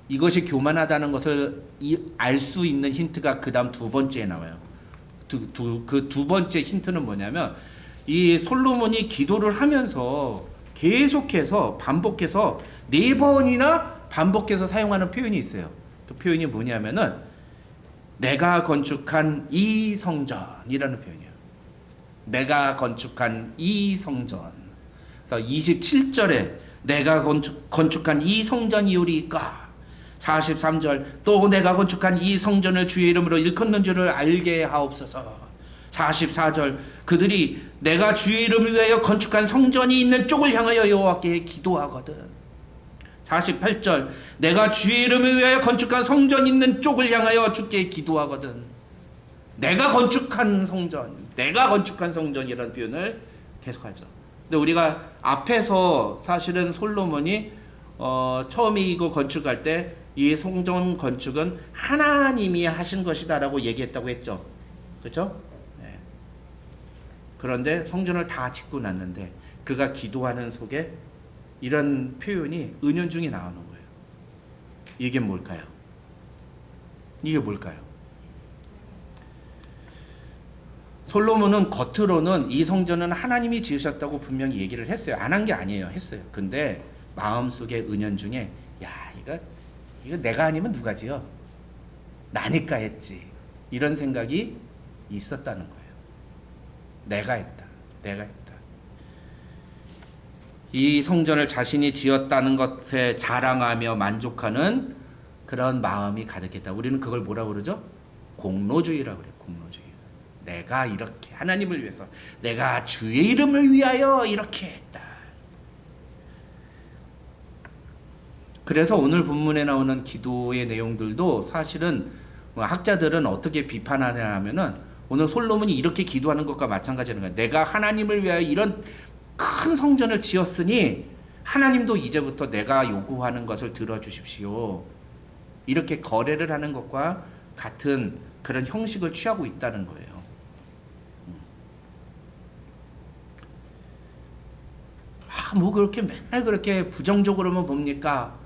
이것이 교만하다는 것을 알 수 있는 힌트가 그 다음 두 번째에 나와요. 그 두 번째 힌트는 뭐냐면, 이 솔로몬이 기도를 하면서 계속해서 반복해서 4번이나 반복해서 사용하는 표현이 있어요. 그 표현이 뭐냐면은 내가 건축한 이 성전이라는 표현이에요. 내가 건축한 이 성전. 그래서 27절에 내가 건축한 이 성전이오리까, 43절 또 내가 건축한 이 성전을 주의 이름으로 일컫는 줄을 알게 하옵소서. 44절 그들이 내가 주의 이름을 위하여 건축한 성전이 있는 쪽을 향하여 여호와께 기도하거든. 48절 내가 주의 이름을 위하여 건축한 성전 있는 쪽을 향하여 주께 기도하거든. 내가 건축한 성전, 내가 건축한 성전이라는 표현을 계속하죠. 근데 우리가 앞에서 사실은 솔로몬이 처음에 이거 건축할 때 이 성전 건축은 하나님이 하신 것이다라고 얘기했다고 했죠. 그렇죠? 네. 그런데 성전을 다 짓고 났는데 그가 기도하는 속에 이런 표현이 은연중에 나오는 거예요. 이게 뭘까요? 이게 뭘까요? 솔로몬은 겉으로는 이 성전은 하나님이 지으셨다고 분명히 얘기를 했어요. 안 한 게 아니에요. 했어요. 근데 마음속에 은연중에 야, 이거 내가 아니면 누가 지어? 나니까 했지. 이런 생각이 있었다는 거예요. 내가 했다. 이 성전을 자신이 지었다는 것에 자랑하며 만족하는 그런 마음이 가득했다. 우리는 그걸 뭐라고 그러죠? 공로주의라고 그래요. 공로주의. 내가 이렇게 하나님을 위해서, 내가 주의 이름을 위하여 이렇게 했다. 그래서 오늘 본문에 나오는 기도의 내용들도 사실은 학자들은 어떻게 비판하냐 하면은 오늘 솔로몬이 이렇게 기도하는 것과 마찬가지인 거예요. 내가 하나님을 위하여 이런 큰 성전을 지었으니 하나님도 이제부터 내가 요구하는 것을 들어주십시오. 이렇게 거래를 하는 것과 같은 그런 형식을 취하고 있다는 거예요. 뭐 그렇게 맨날 그렇게 부정적으로만 봅니까?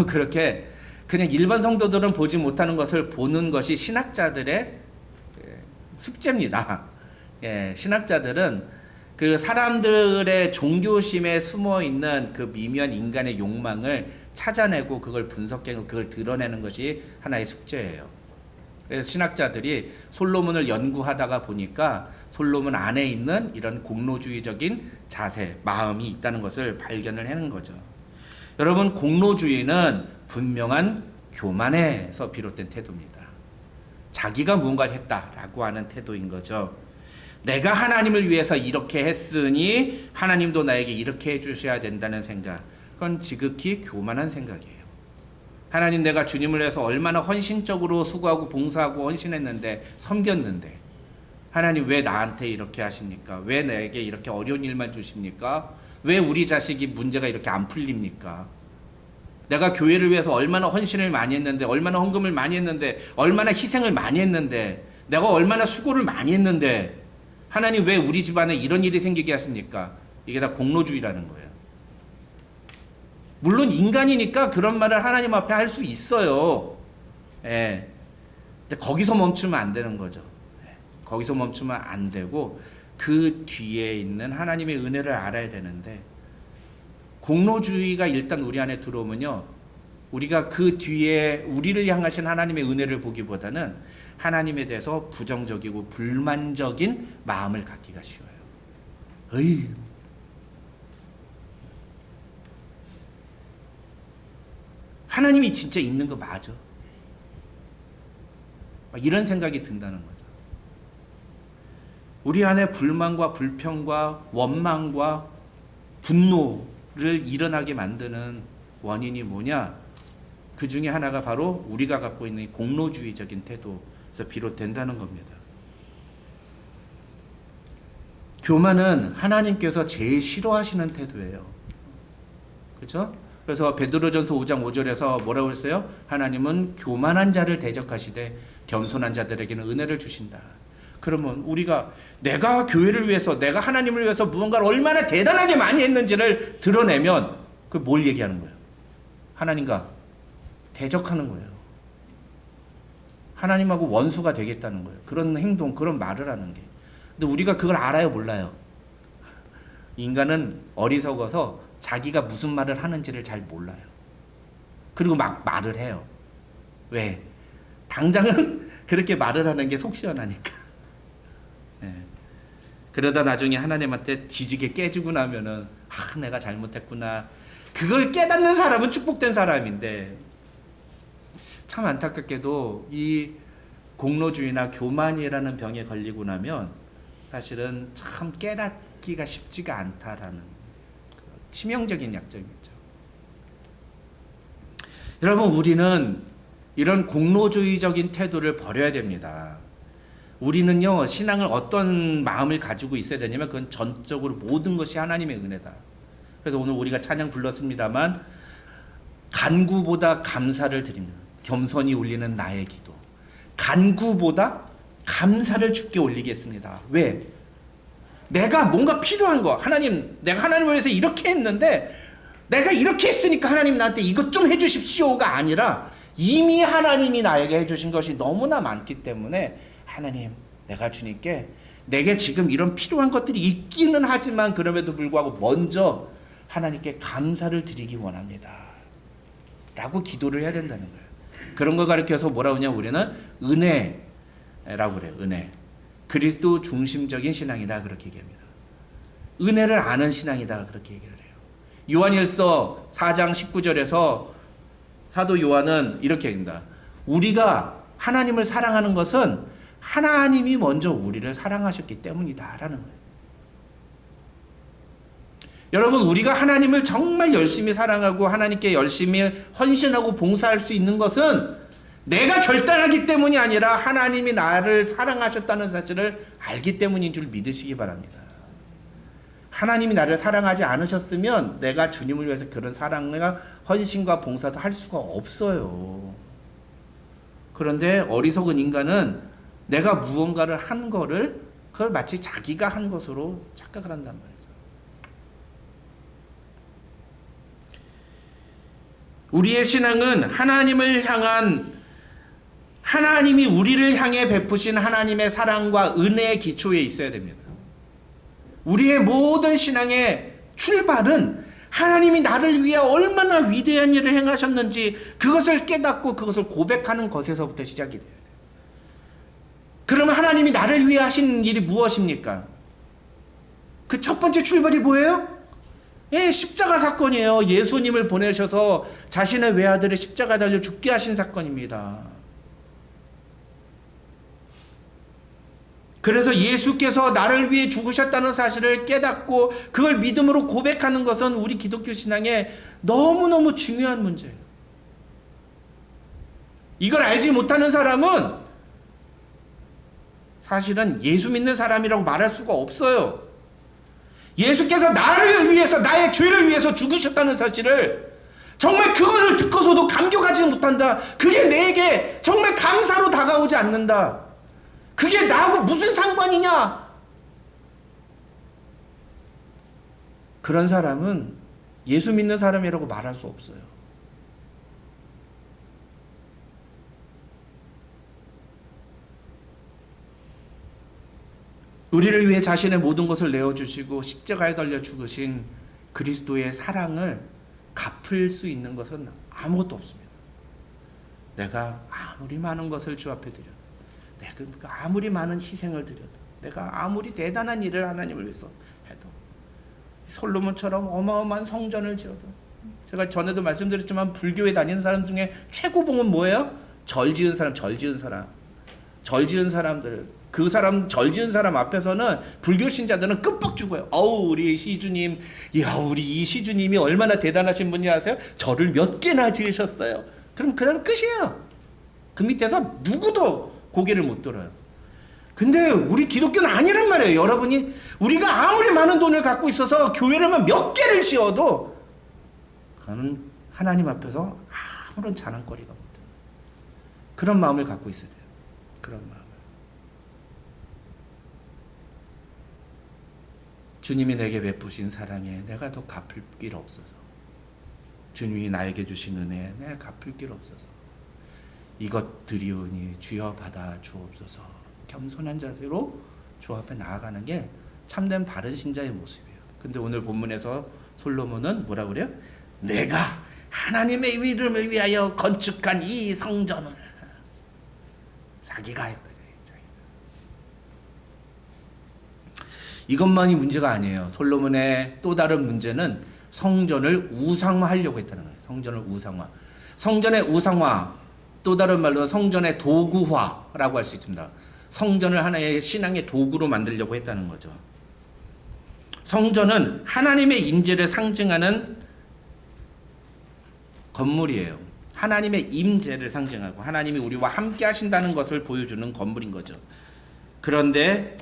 그렇게 그냥 일반 성도들은 보지 못하는 것을 보는 것이 신학자들의 숙제입니다. 신학자들은 그 사람들의 종교심에 숨어 있는 그 미묘한 인간의 욕망을 찾아내고 그걸 분석해서 그걸 드러내는 것이 하나의 숙제예요. 그래서 신학자들이 솔로몬을 연구하다가 보니까 솔로몬 안에 있는 이런 공로주의적인 자세, 마음이 있다는 것을 발견을 하는 거죠. 여러분, 공로주의는 분명한 교만에서 비롯된 태도입니다. 자기가 무언가를 했다라고 하는 태도인 거죠. 내가 하나님을 위해서 이렇게 했으니 하나님도 나에게 이렇게 해주셔야 된다는 생각, 그건 지극히 교만한 생각이에요. 하나님, 내가 주님을 위해서 얼마나 헌신적으로 수고하고 봉사하고 헌신했는데, 섬겼는데 하나님 왜 나한테 이렇게 하십니까? 왜 나에게 이렇게 어려운 일만 주십니까? 왜 우리 자식이 문제가 이렇게 안 풀립니까? 내가 교회를 위해서 얼마나 헌신을 많이 했는데, 얼마나 헌금을 많이 했는데, 얼마나 희생을 많이 했는데, 내가 얼마나 수고를 많이 했는데 하나님 왜 우리 집안에 이런 일이 생기게 하십니까? 이게 다 공로주의라는 거예요. 물론 인간이니까 그런 말을 하나님 앞에 할 수 있어요. 근데 거기서 멈추면 안 되는 거죠. 거기서 멈추면 안 되고 그 뒤에 있는 하나님의 은혜를 알아야 되는데, 공로주의가 일단 우리 안에 들어오면요, 우리가 그 뒤에 우리를 향하신 하나님의 은혜를 보기보다는 하나님에 대해서 부정적이고 불만적인 마음을 갖기가 쉬워요. 하나님이 진짜 있는 거 맞아? 이런 생각이 든다는 거죠. 우리 안에 불만과 불평과 원망과 분노를 일어나게 만드는 원인이 뭐냐? 그 중에 하나가 바로 우리가 갖고 있는 공로주의적인 태도에서 비롯된다는 겁니다. 교만은 하나님께서 제일 싫어하시는 태도예요. 그렇죠? 그래서 베드로전서 5장 5절에서 뭐라고 했어요? 하나님은 교만한 자를 대적하시되 겸손한 자들에게는 은혜를 주신다. 그러면 우리가 내가 교회를 위해서, 내가 하나님을 위해서 무언가를 얼마나 대단하게 많이 했는지를 드러내면 그 뭘 얘기하는 거예요? 하나님과 대적하는 거예요. 하나님하고 원수가 되겠다는 거예요. 그런 행동, 그런 말을 하는 게. 근데 우리가 그걸 알아요, 몰라요? 인간은 어리석어서 자기가 무슨 말을 하는지를 잘 몰라요. 그리고 막 말을 해요. 왜? 당장은 그렇게 말을 하는 게 속 시원하니까. 네. 그러다 나중에 하나님한테 뒤지게 깨지고 나면은 내가 잘못했구나. 그걸 깨닫는 사람은 축복된 사람인데, 참 안타깝게도 이 공로주의나 교만이라는 병에 걸리고 나면 사실은 참 깨닫기가 쉽지가 않다라는 치명적인 약점이죠. 여러분, 우리는 이런 공로주의적인 태도를 버려야 됩니다. 우리는요, 신앙을 어떤 마음을 가지고 있어야 되냐면 그건 전적으로 모든 것이 하나님의 은혜다. 그래서 오늘 우리가 찬양 불렀습니다만 간구보다 감사를 드립니다. 겸손히 올리는 나의 기도. 간구보다 감사를 주께 올리겠습니다. 왜? 내가 뭔가 필요한 거, 하나님, 내가 하나님을 위해서 이렇게 했는데 내가 이렇게 했으니까 하나님 나한테 이것 좀 해주십시오가 아니라 이미 하나님이 나에게 해주신 것이 너무나 많기 때문에 하나님, 내가 주님께 내게 지금 이런 필요한 것들이 있기는 하지만 그럼에도 불구하고 먼저 하나님께 감사를 드리기 원합니다. 라고 기도를 해야 된다는 거예요. 그런 걸 가르쳐서 뭐라고 하냐, 우리는 은혜라고 그래요. 은혜. 그리스도 중심적인 신앙이다, 그렇게 얘기합니다. 은혜를 아는 신앙이다, 그렇게 얘기를 해요. 요한일서 4장 19절에서 사도 요한은 이렇게 합니다. 우리가 하나님을 사랑하는 것은 하나님이 먼저 우리를 사랑하셨기 때문이다라는 거예요. 여러분, 우리가 하나님을 정말 열심히 사랑하고 하나님께 열심히 헌신하고 봉사할 수 있는 것은 내가 결단하기 때문이 아니라 하나님이 나를 사랑하셨다는 사실을 알기 때문인 줄 믿으시기 바랍니다. 하나님이 나를 사랑하지 않으셨으면 내가 주님을 위해서 그런 사랑과 헌신과 봉사도 할 수가 없어요. 그런데 어리석은 인간은 내가 무언가를 한 거를 그걸 마치 자기가 한 것으로 착각을 한단 말이에요. 우리의 신앙은 하나님을 향한, 하나님이 우리를 향해 베푸신 하나님의 사랑과 은혜의 기초에 있어야 됩니다. 우리의 모든 신앙의 출발은 하나님이 나를 위해 얼마나 위대한 일을 행하셨는지 그것을 깨닫고 그것을 고백하는 것에서부터 시작이 돼요. 그러면 하나님이 나를 위해 하신 일이 무엇입니까? 그 첫 번째 출발이 뭐예요? 예, 십자가 사건이에요. 예수님을 보내셔서 자신의 외아들을 십자가에 달려 죽게 하신 사건입니다. 그래서 예수께서 나를 위해 죽으셨다는 사실을 깨닫고 그걸 믿음으로 고백하는 것은 우리 기독교 신앙의 너무너무 중요한 문제예요. 이걸 알지 못하는 사람은 사실은 예수 믿는 사람이라고 말할 수가 없어요. 예수께서 나를 위해서, 나의 죄를 위해서 죽으셨다는 사실을 정말 그거를 듣고서도 감격하지 못한다. 그게 내게 정말 감사로 다가오지 않는다. 그게 나하고 무슨 상관이냐? 그런 사람은 예수 믿는 사람이라고 말할 수 없어요. 우리를 위해 자신의 모든 것을 내어주시고 십자가에 달려 죽으신 그리스도의 사랑을 갚을 수 있는 것은 아무것도 없습니다. 내가 아무리 많은 것을 주 앞에 드려도, 내가 아무리 많은 희생을 드려도, 내가 아무리 대단한 일을 하나님을 위해서 해도, 솔로몬처럼 어마어마한 성전을 지어도, 제가 전에도 말씀드렸지만 불교에 다니는 사람 중에 최고봉은 뭐예요? 절 지은 사람. 절 지은 사람들. 그 사람, 절 지은 사람 앞에서는 불교 신자들은 끔뻑 죽어요. 어우, 우리 시주님, 이야, 우리 이 시주님이 얼마나 대단하신 분이 아세요? 절을 몇 개나 지으셨어요. 그럼 그다음 끝이에요. 그 밑에서 누구도 고개를 못 들어요. 근데 우리 기독교는 아니란 말이에요. 여러분이, 우리가 아무리 많은 돈을 갖고 있어서 교회를 몇 개를 지어도 그거는 하나님 앞에서 아무런 자랑거리가 못 돼요. 그런 마음을 갖고 있어야 돼요. 그런 마음. 주님이 내게 베푸신 사랑에 내가 더 갚을 길 없어서, 주님이 나에게 주신 은혜에 내가 갚을 길 없어서, 이것 드리오니 주여 받아 주옵소서, 겸손한 자세로 주 앞에 나아가는 게 참된 바른 신자의 모습이에요. 근데 오늘 본문에서 솔로몬은 뭐라 그래요? 내가 하나님의 이름을 위하여 건축한 이 성전을 자기가 했다. 이것만이 문제가 아니에요. 솔로몬의 또 다른 문제는 성전을 우상화하려고 했다는 거예요. 성전을 우상화. 성전의 우상화, 또 다른 말로 성전의 도구화라고 할 수 있습니다. 성전을 하나의 신앙의 도구로 만들려고 했다는 거죠. 성전은 하나님의 임재를 상징하는 건물이에요. 하나님의 임재를 상징하고 하나님이 우리와 함께 하신다는 것을 보여주는 건물인 거죠. 그런데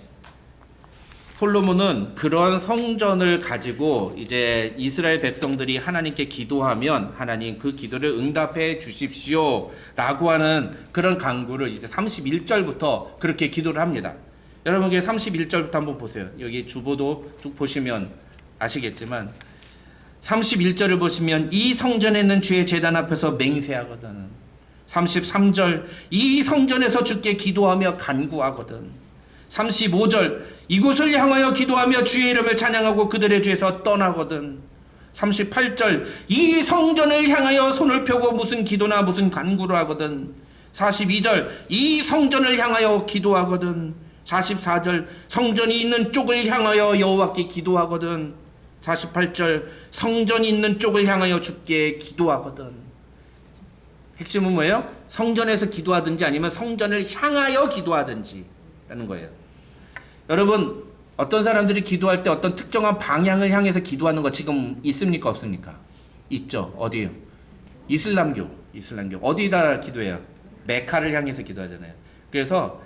솔로몬은 그런 성전을 가지고 이제 이스라엘 백성들이 하나님께 기도하면 하나님 그 기도를 응답해 주십시오 라고 하는 그런 간구를 이제 31절부터 그렇게 기도를 합니다. 여러분, 31절부터 한번 보세요. 여기 주보도 쭉 보시면 아시겠지만 31절을 보시면 이 성전에 있는 주의 제단 앞에서 맹세하거든. 33절 이 성전에서 주께 기도하며 간구하거든. 35절 이곳을 향하여 기도하며 주의 이름을 찬양하고 그들의 죄에서 떠나거든. 38절 이 성전을 향하여 손을 펴고 무슨 기도나 무슨 간구를 하거든. 42절 이 성전을 향하여 기도하거든. 44절 성전이 있는 쪽을 향하여 여호와께 기도하거든. 48절 성전이 있는 쪽을 향하여 주께 기도하거든. 핵심은 뭐예요? 성전에서 기도하든지 아니면 성전을 향하여 기도하든지 라는 거예요. 여러분, 어떤 사람들이 기도할 때 어떤 특정한 방향을 향해서 기도하는 거 지금 있습니까? 없습니까? 있죠. 어디요? 이슬람교. 어디다 기도해요? 메카를 향해서 기도하잖아요. 그래서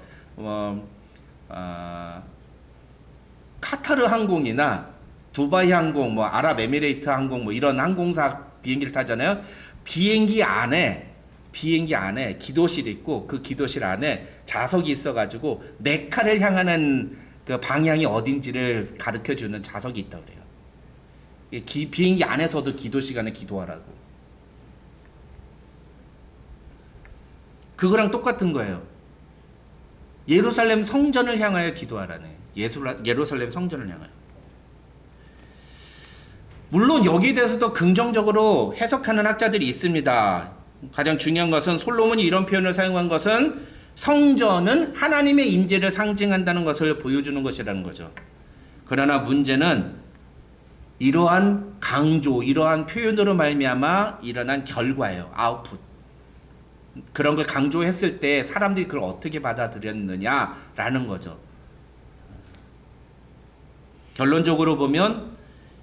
카타르 항공이나 두바이 항공, 아랍에미레이트 항공 이런 항공사 비행기를 타잖아요. 비행기 안에 기도실이 있고 그 기도실 안에 자석이 있어가지고 메카를 향하는 그 방향이 어딘지를 가르쳐주는 자석이 있다고 그래요. 비행기 안에서도 기도 시간에 기도하라고. 그거랑 똑같은 거예요. 예루살렘 성전을 향하여 기도하라네. 예루살렘 성전을 향하여. 물론 여기에 대해서도 긍정적으로 해석하는 학자들이 있습니다. 가장 중요한 것은 솔로몬이 이런 표현을 사용한 것은 성전은 하나님의 임재를 상징한다는 것을 보여주는 것이라는 거죠. 그러나 문제는 이러한 강조, 이러한 표현으로 말미암아 일어난 결과예요. 아웃풋. 그런 걸 강조했을 때 사람들이 그걸 어떻게 받아들였느냐라는 거죠. 결론적으로 보면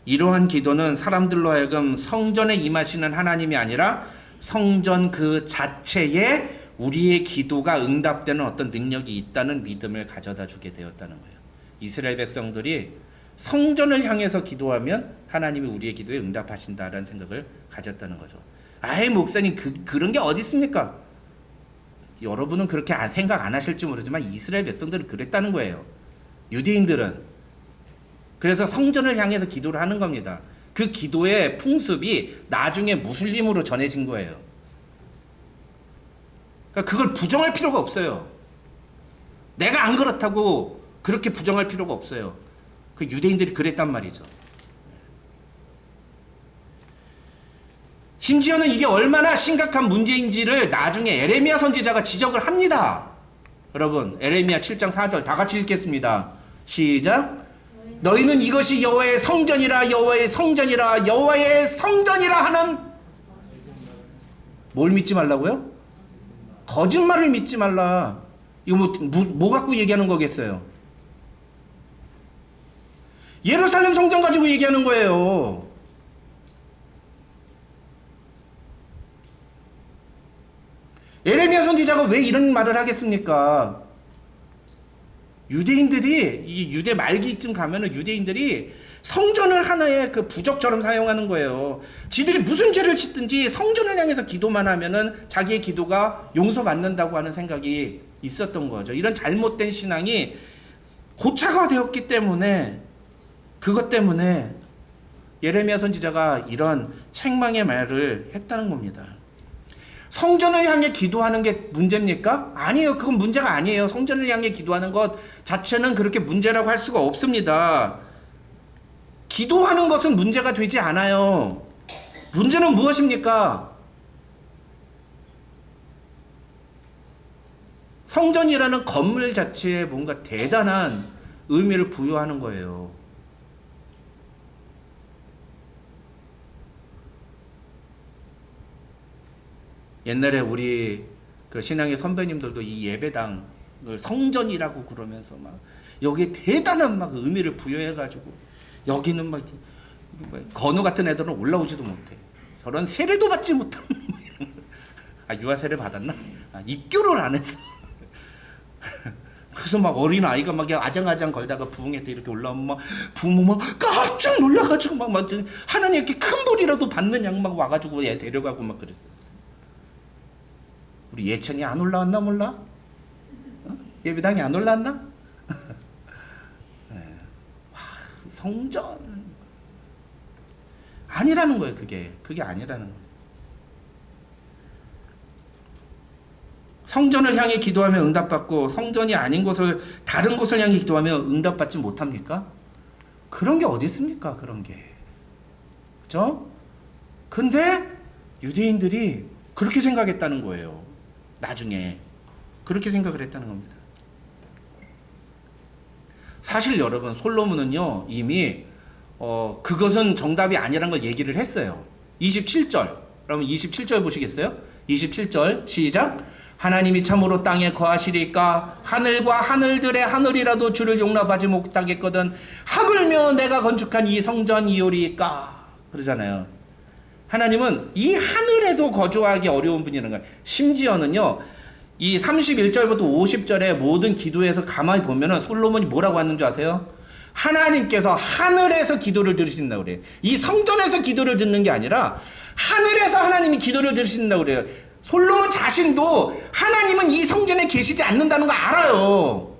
이러한 기도는 사람들로 하여금 성전에 임하시는 하나님이 아니라 성전 그 자체에 우리의 기도가 응답되는 어떤 능력이 있다는 믿음을 가져다 주게 되었다는 거예요. 이스라엘 백성들이 성전을 향해서 기도하면 하나님이 우리의 기도에 응답하신다라는 생각을 가졌다는 거죠. 아이, 목사님 그런 게 어디 있습니까? 여러분은 그렇게 생각 안 하실지 모르지만 이스라엘 백성들은 그랬다는 거예요. 유대인들은. 그래서 성전을 향해서 기도를 하는 겁니다. 그 기도의 풍습이 나중에 무슬림으로 전해진 거예요. 그러니까 그걸 부정할 필요가 없어요. 내가 안 그렇다고 그렇게 부정할 필요가 없어요. 그 유대인들이 그랬단 말이죠. 심지어는 이게 얼마나 심각한 문제인지를 나중에 에레미야 선지자가 지적을 합니다. 여러분, 에레미야 7장 4절 다 같이 읽겠습니다. 시작. 너희는 이것이 여호와의 성전이라 여호와의 성전이라 여호와의 성전이라 하는 뭘 믿지 말라고요? 거짓말을 믿지 말라. 이거 뭐 갖고 얘기하는 거겠어요? 예루살렘 성전 가지고 얘기하는 거예요. 에레미야 선지자가 왜 이런 말을 하겠습니까? 유대인들이 이 유대 말기쯤 가면은 유대인들이 성전을 하나의 그 부적처럼 사용하는 거예요. 지들이 무슨 죄를 짓든지 성전을 향해서 기도만 하면은 자기의 기도가 용서받는다고 하는 생각이 있었던 거죠. 이런 잘못된 신앙이 고착화 되었기 때문에 그것 때문에 예레미야 선지자가 이런 책망의 말을 했다는 겁니다. 성전을 향해 기도하는 게 문제입니까? 아니에요. 그건 문제가 아니에요. 성전을 향해 기도하는 것 자체는 그렇게 문제라고 할 수가 없습니다. 기도하는 것은 문제가 되지 않아요. 문제는 무엇입니까? 성전이라는 건물 자체에 뭔가 대단한 의미를 부여하는 거예요. 옛날에 우리 그 신앙의 선배님들도 이 예배당을 성전이라고 그러면서 막 여기에 대단한 막 의미를 부여해가지고 여기는 막 건우 같은 애들은 올라오지도 못해. 저런 세례도 받지 못한 아 유아 세례 받았나? 아, 입교를 안 했어. 그래서 막 어린 아이가 막 아장아장 걸다가 부흥회 때 이렇게 올라오면 막 부모 막 깜짝 놀라가지고 막 하나님 이렇게 큰 벌이라도 받는 양 막 와가지고 얘 데려가고 막 그랬어. 우리 예천이 안 올라왔나 몰라? 어? 예배당이 안 올라왔나? 네. 와, 성전 아니라는 거예요. 그게 아니라는 거예요. 성전을 향해 기도하면 응답받고 성전이 아닌 곳을 다른 곳을 향해 기도하면 응답받지 못합니까? 그런 게 어디 있습니까? 그런 게. 그렇죠? 근데 유대인들이 그렇게 생각했다는 거예요. 나중에 그렇게 생각을 했다는 겁니다. 사실 여러분 솔로몬은요 이미 그것은 정답이 아니라는 걸 얘기를 했어요. 27절 그러면 27절 보시겠어요? 27절 시작. 하나님이 참으로 땅에 거하시리까 하늘과 하늘들의 하늘이라도 주를 용납하지 못하겠거든 하물며 내가 건축한 이 성전이오리까 그러잖아요. 하나님은 이 하늘에도 거주하기 어려운 분이라는 거예요. 심지어는요 이 31절부터 50절의 모든 기도에서 가만히 보면은 솔로몬이 뭐라고 하는 줄 아세요? 하나님께서 하늘에서 기도를 들으신다고 그래요. 이 성전에서 기도를 듣는 게 아니라 하늘에서 하나님이 기도를 들으신다고 그래요. 솔로몬 자신도 하나님은 이 성전에 계시지 않는다는 거 알아요.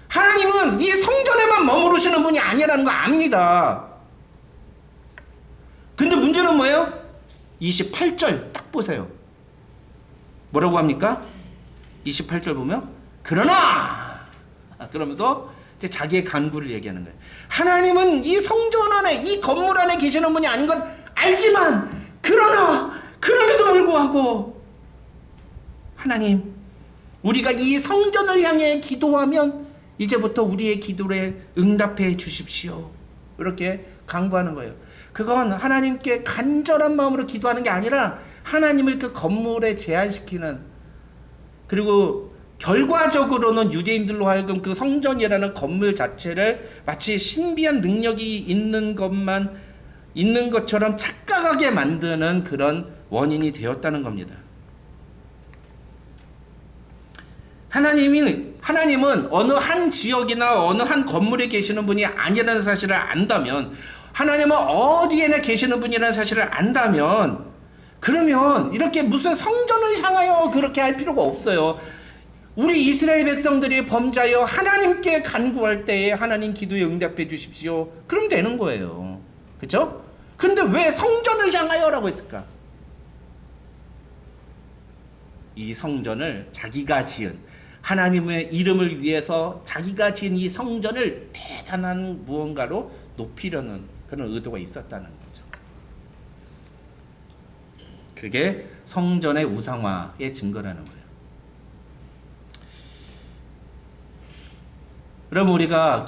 하나님은 이 성전에만 머무르시는 분이 아니라는 거 압니다. 근데 문제는 뭐예요? 28절 딱 보세요. 뭐라고 합니까? 28절 보면 그러나 그러면서 이제 자기의 간구를 얘기하는 거예요. 하나님은 이 성전 안에 이 건물 안에 계시는 분이 아닌 건 알지만 그러나 그럼에도 불구하고 하나님 우리가 이 성전을 향해 기도하면 이제부터 우리의 기도에 응답해 주십시오. 이렇게 간구하는 거예요. 그건 하나님께 간절한 마음으로 기도하는 게 아니라 하나님을 그 건물에 제한시키는 그리고 결과적으로는 유대인들로 하여금 그 성전이라는 건물 자체를 마치 신비한 능력이 있는 것처럼 착각하게 만드는 그런 원인이 되었다는 겁니다. 하나님은 어느 한 지역이나 어느 한 건물에 계시는 분이 아니라는 사실을 안다면 하나님은 어디에나 계시는 분이라는 사실을 안다면 그러면 이렇게 무슨 성전을 향하여 그렇게 할 필요가 없어요. 우리 이스라엘 백성들이 범자여 하나님께 간구할 때에 하나님 기도에 응답해 주십시오. 그럼 되는 거예요. 그렇죠? 근데 왜 성전을 향하여라고 했을까? 이 성전을 자기가 지은 하나님의 이름을 위해서 자기가 지은 이 성전을 대단한 무언가로 높이려는 그런 의도가 있었다는 거죠. 그게 성전의 우상화의 증거라는 거예요. 여러분 우리가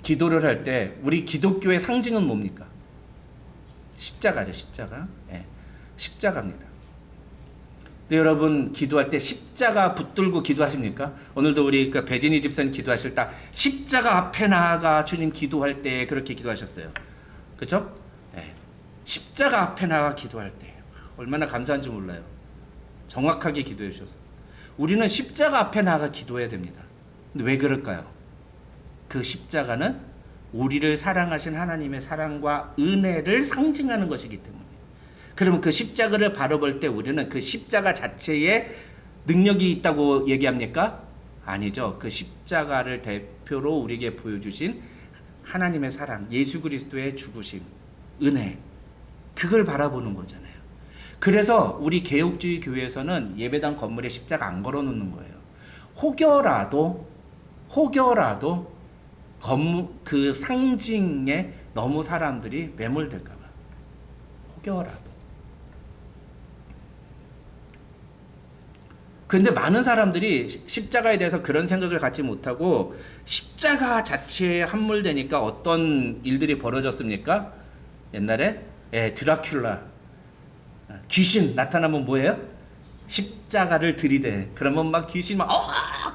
기도를 할 때 우리 기독교의 상징은 뭡니까? 십자가죠, 십자가. 예, 십자가입니다. 근데 여러분 기도할 때 십자가 붙들고 기도하십니까? 오늘도 우리 그 배진희 집사님 기도하실 때 십자가 앞에 나아가 주님 기도할 때 그렇게 기도하셨어요. 그렇죠? 예, 십자가 앞에 나아가 기도할 때 얼마나 감사한지 몰라요. 정확하게 기도해 주셔서. 우리는 십자가 앞에 나아가 기도해야 됩니다. 근데 왜 그럴까요? 그 십자가는 우리를 사랑하신 하나님의 사랑과 은혜를 상징하는 것이기 때문에. 그러면 그 십자가를 바라볼 때 우리는 그 십자가 자체에 능력이 있다고 얘기합니까? 아니죠. 그 십자가를 대표로 우리에게 보여주신 하나님의 사랑, 예수 그리스도의 죽으심, 은혜, 그걸 바라보는 거잖아요. 그래서 우리 개혁주의 교회에서는 예배당 건물에 십자가 안 걸어놓는 거예요. 혹여라도 건물 그 상징에 너무 사람들이 매몰될까 봐. 혹여라도. 그런데 많은 사람들이 십자가에 대해서 그런 생각을 갖지 못하고 십자가 자체에 함몰되니까 어떤 일들이 벌어졌습니까? 옛날에 드라큘라 귀신 나타나면 뭐예요? 십자가를 들이대. 그러면 막 귀신 막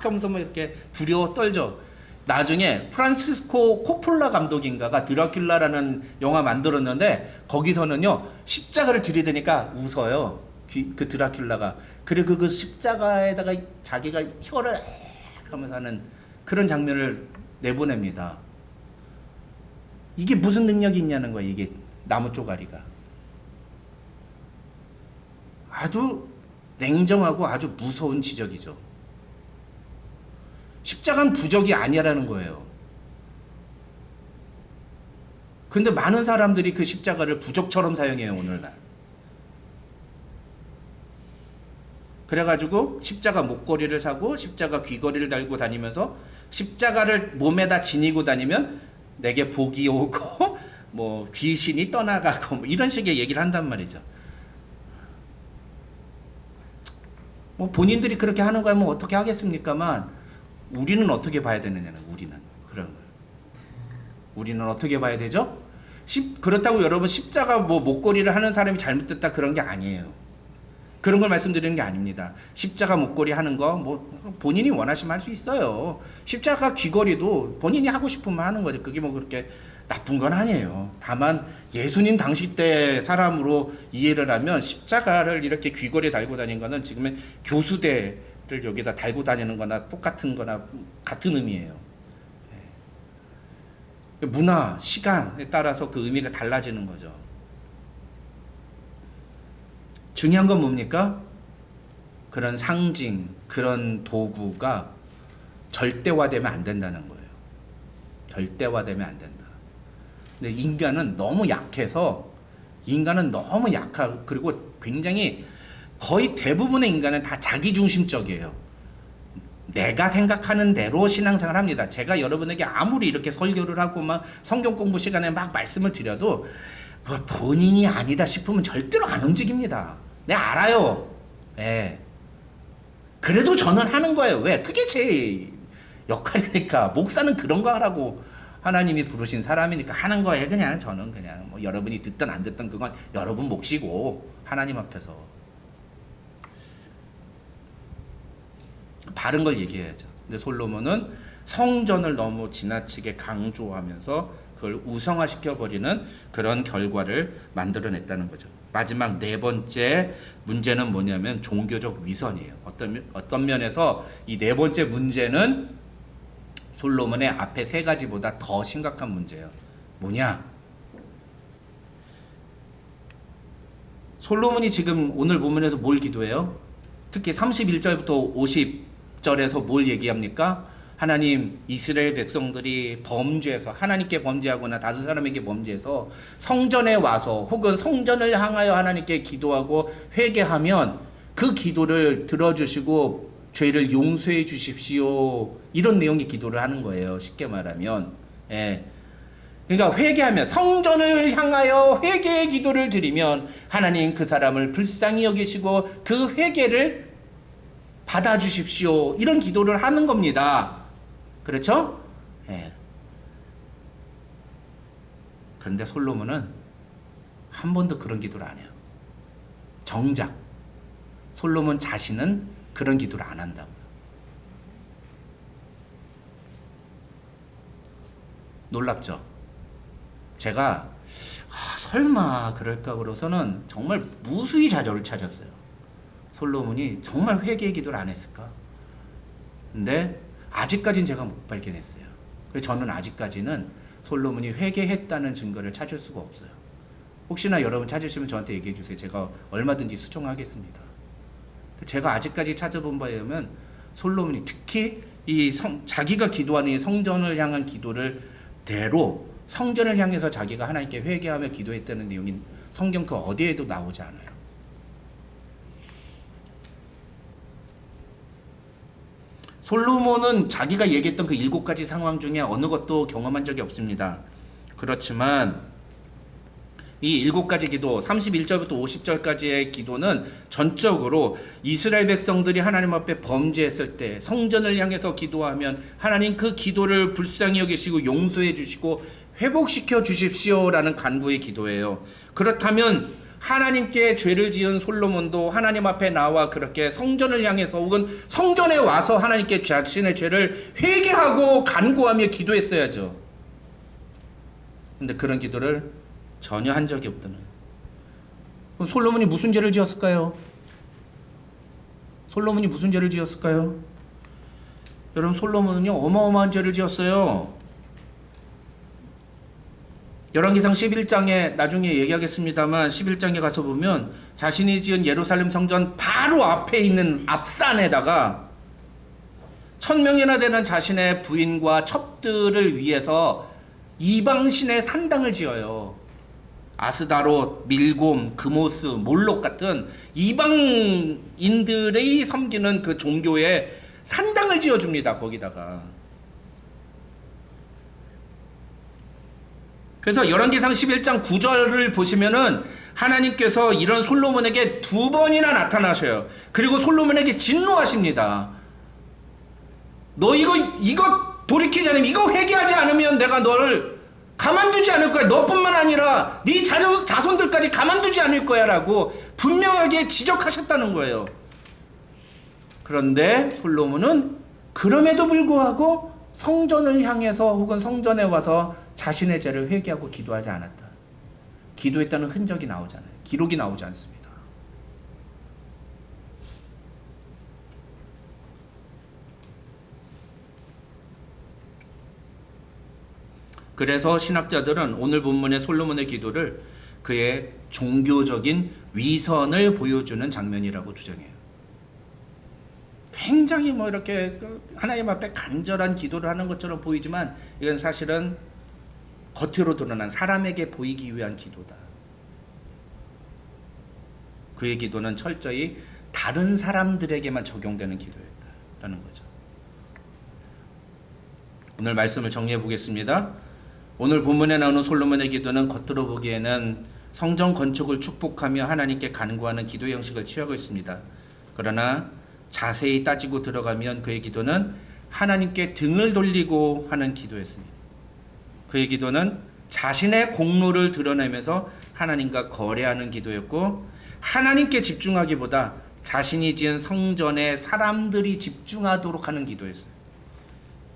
하면서 막 이렇게 두려워 떨죠. 나중에 프란시스코 코폴라 감독인가가 드라큘라라는 영화 만들었는데 거기서는요 십자가를 들이대니까 웃어요. 그 드라큘라가. 그리고 그 십자가에다가 자기가 혀를 하면서 하는 그런 장면을 내보냅니다. 이게 무슨 능력이 있냐는 거예요. 이게 나무 쪼가리가. 아주 냉정하고 아주 무서운 지적이죠. 십자가는 부적이 아니라는 거예요. 그런데 많은 사람들이 그 십자가를 부적처럼 사용해요, 오늘날. 그래가지고 십자가 목걸이를 사고 십자가 귀걸이를 달고 다니면서 십자가를 몸에다 지니고 다니면 내게 복이 오고 뭐 귀신이 떠나가고 뭐 이런 식의 얘기를 한단 말이죠. 뭐 본인들이 그렇게 하는 거면 어떻게 하겠습니까만 우리는 어떻게 봐야 되느냐는 우리는 그런 거예요. 우리는 어떻게 봐야 되죠? 그렇다고 여러분 십자가 뭐 목걸이를 하는 사람이 잘못됐다 그런 게 아니에요. 그런 걸 말씀드리는 게 아닙니다. 십자가 목걸이 하는 거 뭐 본인이 원하시면 할 수 있어요. 십자가 귀걸이도 본인이 하고 싶으면 하는 거죠. 그게 뭐 그렇게 나쁜 건 아니에요. 다만 예수님 당시 때 사람으로 이해를 하면 십자가를 이렇게 귀걸이에 달고 다니는 거는 지금의 교수대를 여기다 달고 다니는 거나 똑같은 거나 같은 의미예요. 문화, 시간에 따라서 그 의미가 달라지는 거죠. 중요한 건 뭡니까? 그런 상징, 그런 도구가 절대화되면 안 된다는 거예요. 절대화되면 안 된다. 근데 인간은 너무 약해서 그리고 굉장히 거의 대부분의 인간은 다 자기중심적이에요. 내가 생각하는 대로 신앙생활을 합니다. 제가 여러분에게 아무리 이렇게 설교를 하고 막 성경 공부 시간에 막 말씀을 드려도 본인이 아니다 싶으면 절대로 안 움직입니다. 네, 알아요. 예. 그래도 저는 하는 거예요. 왜? 그게 제 역할이니까. 목사는 그런 거 하라고 하나님이 부르신 사람이니까 하는 거예요. 그냥 저는 그냥 뭐 여러분이 듣든 안 듣든 그건 여러분 몫이고 하나님 앞에서 바른 걸 얘기해야죠. 근데 솔로몬은 성전을 너무 지나치게 강조하면서 그걸 우상화시켜버리는 그런 결과를 만들어냈다는 거죠. 마지막 네 번째 문제는 뭐냐면 종교적 위선이에요. 어떤 면에서 이 네 번째 문제는 솔로몬의 앞에 세 가지보다 더 심각한 문제예요. 뭐냐? 솔로몬이 지금 오늘 본문에서 뭘 기도해요? 특히 31절부터 50절에서 뭘 얘기합니까? 하나님, 이스라엘 백성들이 범죄해서 하나님께 범죄하거나 다른 사람에게 범죄해서 성전에 와서 혹은 성전을 향하여 하나님께 기도하고 회개하면 그 기도를 들어주시고 죄를 용서해 주십시오. 이런 내용의 기도를 하는 거예요. 쉽게 말하면. 예. 그러니까 회개하면 성전을 향하여 회개의 기도를 드리면 하나님 그 사람을 불쌍히 여기시고 그 회개를 받아주십시오. 이런 기도를 하는 겁니다. 그렇죠? 예. 그런데 솔로몬은 한 번도 그런 기도를 안 해요. 정작 솔로몬 자신은 그런 기도를 안 한다고요. 놀랍죠? 제가 설마 그럴까 그러서는 정말 무수히 좌절을 찾았어요. 솔로몬이 정말 회개의 기도를 안 했을까? 근데 아직까지는 제가 못 발견했어요. 그래서 저는 아직까지는 솔로몬이 회개했다는 증거를 찾을 수가 없어요. 혹시나 여러분 찾으시면 저한테 얘기해 주세요. 제가 얼마든지 수정하겠습니다. 제가 아직까지 찾아본 바에 의하면 솔로몬이 특히 자기가 기도하는 이 성전을 향한 기도를 대로 성전을 향해서 자기가 하나님께 회개하며 기도했다는 내용이 성경 그 어디에도 나오지 않아요. 솔로몬은 자기가 얘기했던 그 7가지 상황 중에 어느 것도 경험한 적이 없습니다. 그렇지만 이 7가지 기도 31절부터 50절까지의 기도는 전적으로 이스라엘 백성들이 하나님 앞에 범죄했을 때 성전을 향해서 기도하면 하나님 그 기도를 불쌍히 여기시고 용서해 주시고 회복시켜 주십시오라는 간구의 기도예요. 그렇다면 하나님께 죄를 지은 솔로몬도 하나님 앞에 나와 그렇게 성전을 향해서 혹은 성전에 와서 하나님께 자신의 죄를 회개하고 간구하며 기도했어야죠. 근데 그런 기도를 전혀 한 적이 없다는. 그럼 솔로몬이 무슨 죄를 지었을까요? 솔로몬이 무슨 죄를 지었을까요? 여러분, 솔로몬은요 어마어마한 죄를 지었어요. 열왕기상 11장에 나중에 얘기하겠습니다만 11장에 가서 보면 자신이 지은 예루살렘 성전 바로 앞에 있는 앞산에다가 1000명이나 되는 자신의 부인과 첩들을 위해서 이방신의 산당을 지어요. 아스다롯, 밀곰, 그모스, 몰록 같은 이방인들의 섬기는 그 종교에 산당을 지어줍니다. 거기다가. 그래서 열왕기상 11장 9절을 보시면은 하나님께서 이런 솔로몬에게 2번이나 나타나셔요. 그리고 솔로몬에게 진노하십니다. 너 이거 돌이키지 않으면, 이거 회개하지 않으면 내가 너를 가만두지 않을 거야. 너뿐만 아니라 네 자손들까지 가만두지 않을 거야 라고 분명하게 지적하셨다는 거예요. 그런데 솔로몬은 그럼에도 불구하고 성전을 향해서 혹은 성전에 와서 자신의 죄를 회개하고 기도하지 않았다. 기도했다는 흔적이 나오잖아요. 기록이 나오지 않습니다. 그래서 신학자들은 오늘 본문의 솔로몬의 기도를 그의 종교적인 위선을 보여주는 장면이라고 주장해요. 굉장히 이렇게 하나님 앞에 간절한 기도를 하는 것처럼 보이지만 이건 사실은 겉으로 드러난 사람에게 보이기 위한 기도다. 그의 기도는 철저히 다른 사람들에게만 적용되는 기도였다라는 거죠. 오늘 말씀을 정리해 보겠습니다. 오늘 본문에 나오는 솔로몬의 기도는 겉으로 보기에는 성전 건축을 축복하며 하나님께 간구하는 기도 형식을 취하고 있습니다. 그러나 자세히 따지고 들어가면 그의 기도는 하나님께 등을 돌리고 하는 기도였습니다. 그의 기도는 자신의 공로를 드러내면서 하나님과 거래하는 기도였고, 하나님께 집중하기보다 자신이 지은 성전에 사람들이 집중하도록 하는 기도였어요.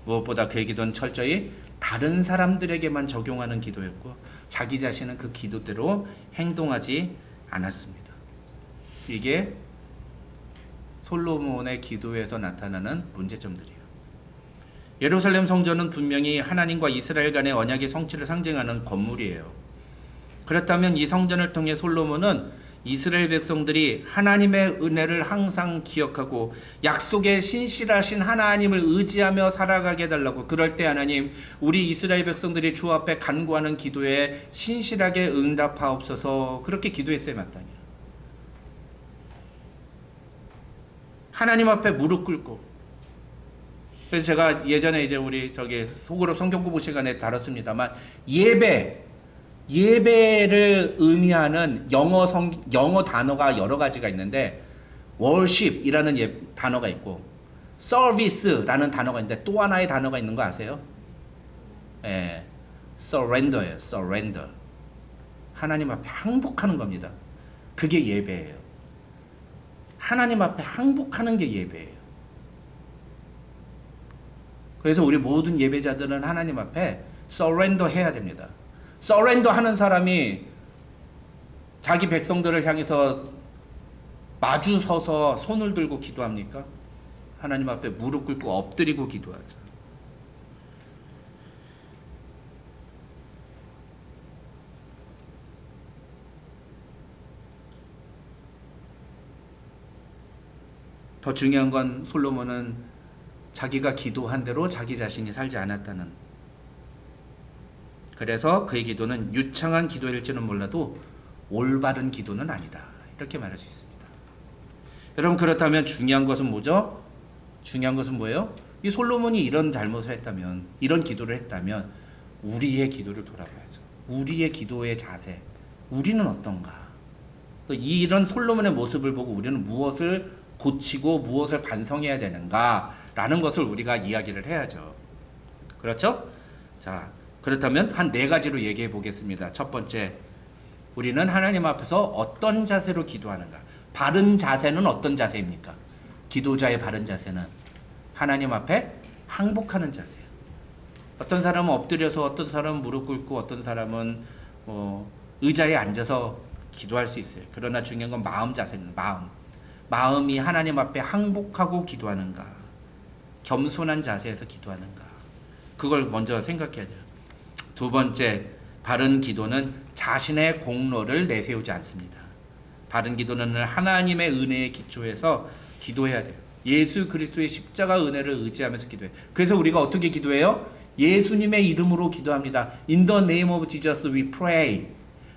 무엇보다 그의 기도는 철저히 다른 사람들에게만 적용하는 기도였고, 자기 자신은 그 기도대로 행동하지 않았습니다. 이게 솔로몬의 기도에서 나타나는 문제점들이에요. 예루살렘 성전은 분명히 하나님과 이스라엘 간의 언약의 성취를 상징하는 건물이에요. 그렇다면 이 성전을 통해 솔로몬은 이스라엘 백성들이 하나님의 은혜를 항상 기억하고 약속의 신실하신 하나님을 의지하며 살아가게 해달라고, 그럴 때 하나님 우리 이스라엘 백성들이 주 앞에 간구하는 기도에 신실하게 응답하옵소서, 그렇게 기도했어야 마땅해요. 하나님 앞에 무릎 꿇고. 그래서 제가 예전에 우리 소그룹 성경 공부 시간에 다뤘습니다만, 예배를 의미하는 영어 단어가 여러 가지가 있는데, worship이라는 단어가 있고 service라는 단어가 있는데, 또 하나의 단어가 있는 거 아세요? surrender예요. surrender. 하나님 앞에 항복하는 겁니다. 그게 예배예요. 하나님 앞에 항복하는 게 예배예요. 그래서 우리 모든 예배자들은 하나님 앞에 서렌더 해야 됩니다. 서렌더 하는 사람이 자기 백성들을 향해서 마주 서서 손을 들고 기도합니까? 하나님 앞에 무릎 꿇고 엎드리고 기도하죠. 더 중요한 건 솔로몬은 자기가 기도한 대로 자기 자신이 살지 않았다는, 그래서 그의 기도는 유창한 기도일지는 몰라도 올바른 기도는 아니다, 이렇게 말할 수 있습니다. 여러분, 그렇다면 중요한 것은 뭐죠? 중요한 것은 뭐예요? 이 솔로몬이 이런 잘못을 했다면, 이런 기도를 했다면 우리의 기도를 돌아봐야죠. 우리의 기도의 자세, 우리는 어떤가? 또 이런 솔로몬의 모습을 보고 우리는 무엇을 고치고 무엇을 반성해야 되는가라는 것을 우리가 이야기를 해야죠. 그렇죠? 자, 그렇다면 한 4가지로 얘기해 보겠습니다. 첫 번째, 우리는 하나님 앞에서 어떤 자세로 기도하는가? 바른 자세는 어떤 자세입니까? 기도자의 바른 자세는 하나님 앞에 항복하는 자세예요. 어떤 사람은 엎드려서, 어떤 사람은 무릎 꿇고, 어떤 사람은 의자에 앉아서 기도할 수 있어요. 그러나 중요한 건 마음 자세입니다. 마음이 하나님 앞에 항복하고 기도하는가, 겸손한 자세에서 기도하는가, 그걸 먼저 생각해야 돼요. 두 번째, 바른 기도는 자신의 공로를 내세우지 않습니다. 바른 기도는 하나님의 은혜에 기초해서 기도해야 돼요. 예수 그리스도의 십자가 은혜를 의지하면서 기도해요. 그래서 우리가 어떻게 기도해요? 예수님의 이름으로 기도합니다. In the name of Jesus we pray.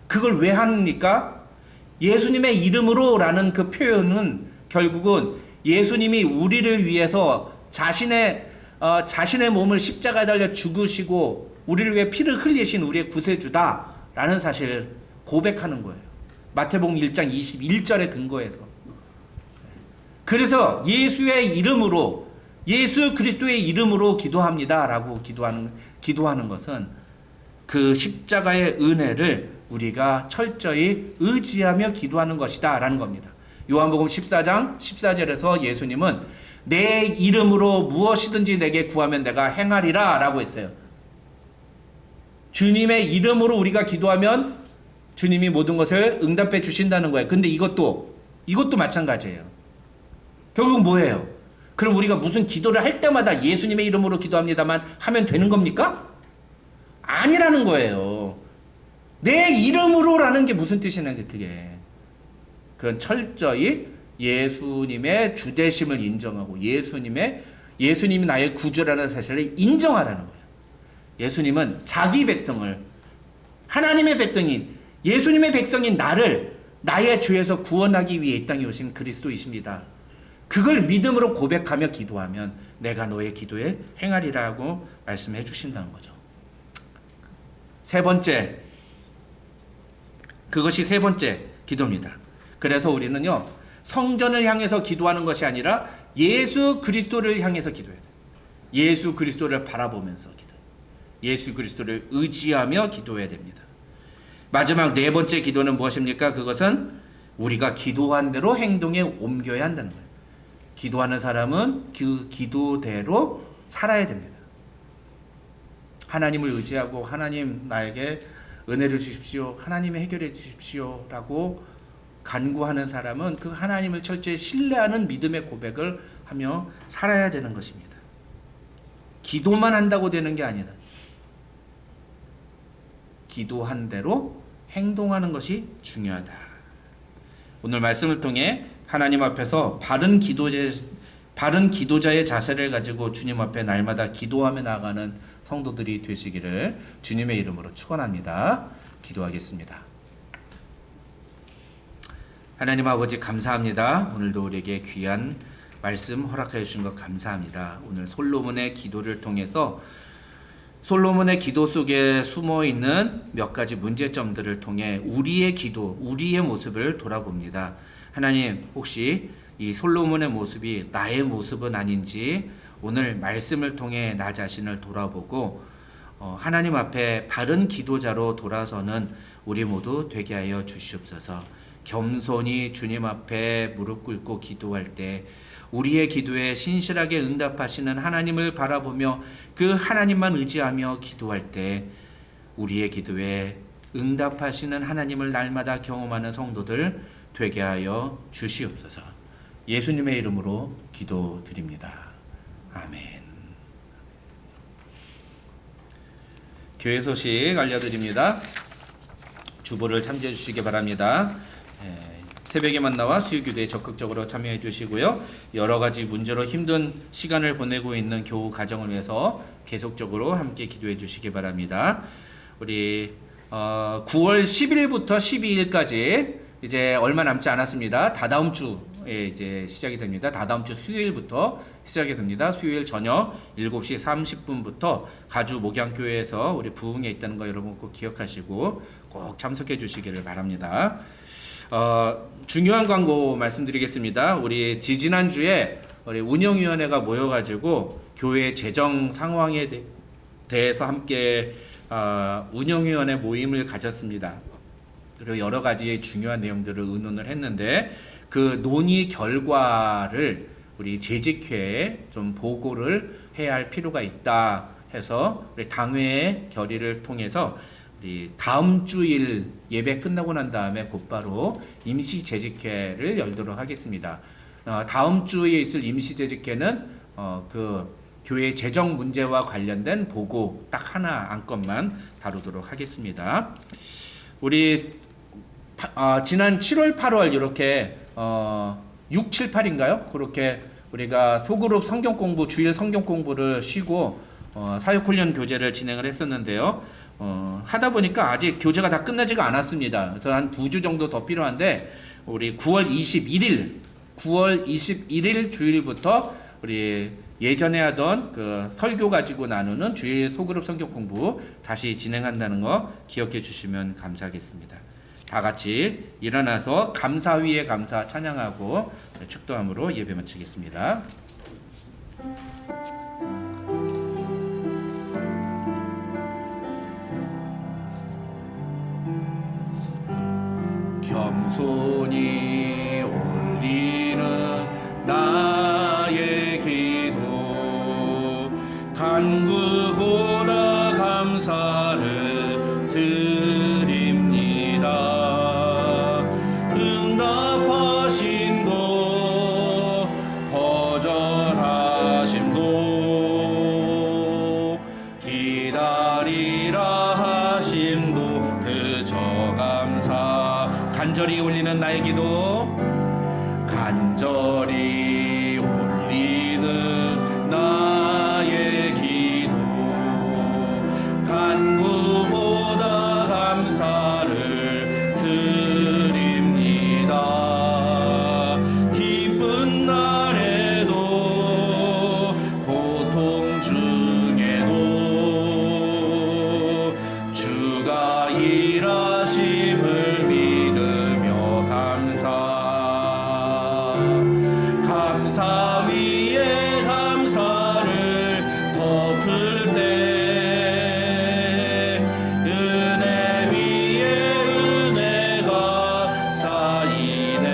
그걸 왜 합니까? 예수님의 이름으로 라는 그 표현은 결국은 예수님이 우리를 위해서 자신의 몸을 십자가에 달려 죽으시고 우리를 위해 피를 흘리신 우리의 구세주다 라는 사실을 고백하는 거예요. 마태복음 1장 21절에 근거해서. 그래서 예수의 이름으로, 예수 그리스도의 이름으로 기도합니다 라고 기도하는 것은 그 십자가의 은혜를 우리가 철저히 의지하며 기도하는 것이다 라는 겁니다. 요한복음 14장 14절에서 예수님은 내 이름으로 무엇이든지 내게 구하면 내가 행하리라 라고 했어요. 주님의 이름으로 우리가 기도하면 주님이 모든 것을 응답해 주신다는 거예요. 근데 이것도 마찬가지예요. 결국 뭐예요? 그럼 우리가 무슨 기도를 할 때마다 예수님의 이름으로 기도합니다만 하면 되는 겁니까? 아니라는 거예요. 내 이름으로라는 게 무슨 뜻이냐, 그게. 그건 철저히 예수님의 주되심을 인정하고 예수님이 나의 구주라는 사실을 인정하라는 거예요. 예수님은 자기 백성을, 하나님의 백성인, 예수님의 백성인 나를 나의 죄에서 구원하기 위해 이 땅에 오신 그리스도이십니다. 그걸 믿음으로 고백하며 기도하면 내가 너의 기도에 행하리라고 말씀해 주신다는 거죠. 그것이 세 번째 기도입니다. 그래서 우리는요, 성전을 향해서 기도하는 것이 아니라 예수 그리스도를 향해서 기도해야 돼요. 예수 그리스도를 바라보면서 기도해요. 예수 그리스도를 의지하며 기도해야 됩니다. 마지막 4번째 기도는 무엇입니까? 그것은 우리가 기도한 대로 행동에 옮겨야 한다는 거예요. 기도하는 사람은 그 기도대로 살아야 됩니다. 하나님을 의지하고 하나님 나에게 은혜를 주십시오, 하나님이 해결해 주십시오 라고 간구하는 사람은 그 하나님을 철저히 신뢰하는 믿음의 고백을 하며 살아야 되는 것입니다. 기도만 한다고 되는 게 아니다. 기도한 대로 행동하는 것이 중요하다. 오늘 말씀을 통해 하나님 앞에서 바른 기도자의 자세를 가지고 주님 앞에 날마다 기도하며 나아가는 성도들이 되시기를 주님의 이름으로 축원합니다. 기도하겠습니다. 하나님 아버지, 감사합니다. 오늘도 우리에게 귀한 말씀 허락해 주신 것 감사합니다. 오늘 솔로몬의 기도를 통해서 솔로몬의 기도 속에 숨어 있는 몇 가지 문제점들을 통해 우리의 기도, 우리의 모습을 돌아봅니다. 하나님, 혹시 이 솔로몬의 모습이 나의 모습은 아닌지 오늘 말씀을 통해 나 자신을 돌아보고 하나님 앞에 바른 기도자로 돌아서는 우리 모두 되게 하여 주시옵소서. 겸손히 주님 앞에 무릎 꿇고 기도할 때 우리의 기도에 신실하게 응답하시는 하나님을 바라보며 그 하나님만 의지하며 기도할 때 우리의 기도에 응답하시는 하나님을 날마다 경험하는 성도들 되게 하여 주시옵소서. 예수님의 이름으로 기도드립니다. 아멘. 교회 소식 알려드립니다. 주보를 참조해 주시기 바랍니다. 새벽에 만나와 수요기도에 적극적으로 참여해 주시고요. 여러 가지 문제로 힘든 시간을 보내고 있는 교우 가정을 위해서 계속적으로 함께 기도해 주시기 바랍니다. 우리 9월 10일부터 12일까지 이제 얼마 남지 않았습니다. 다다음 주에 이제 시작이 됩니다. 다다음 주 수요일부터 시작이 됩니다. 수요일 저녁 7시 30분부터 가주 목양교회에서 우리 부흥에 있다는 거 여러분 꼭 기억하시고 꼭 참석해 주시기를 바랍니다. 중요한 광고 말씀드리겠습니다. 우리 지지난주에 우리 운영위원회가 모여가지고 교회 재정 상황에 대해서 함께 운영위원회 모임을 가졌습니다. 그리고 여러 가지 중요한 내용들을 의논을 했는데 그 논의 결과를 우리 재직회에 좀 보고를 해야 할 필요가 있다 해서 우리 당회의 결의를 통해서 우리 다음 주일 예배 끝나고 난 다음에 곧바로 임시 재직회를 열도록 하겠습니다. 다음 주에 있을 임시 재직회는 그 교회 재정 문제와 관련된 보고 딱 하나 안건만 다루도록 하겠습니다. 우리 지난 7월 8월 이렇게 6, 7, 8인가요? 그렇게 우리가 소그룹 성경 공부 주일 성경 공부를 쉬고 사역훈련 교제를 진행을 했었는데요. 하다 보니까 아직 교제가 다 끝나지가 않았습니다. 그래서 한 2주 정도 더 필요한데 우리 9월 21일 주일부터 우리 예전에 하던 그 설교 가지고 나누는 주일 소그룹 성경 공부 다시 진행한다는 거 기억해 주시면 감사하겠습니다. 다 같이 일어나서 감사 위에 감사 찬양하고 축도함으로 예배 마치겠습니다. 겸손히 올리는 나의 기도 간구보다 감사를 드립니다. 응답하심도 거절하심도 기다리라 하심도 그저 감사. 간절히 올리는 나의 기도 간절히 올리는 나의 기도 간구보다 감사를 드립니다. 기쁜 날에도 고통 중에도 주가 일하심을 믿으며 감사 위에 감사를 덮을 때 은혜 위에 은혜가 쌓이네.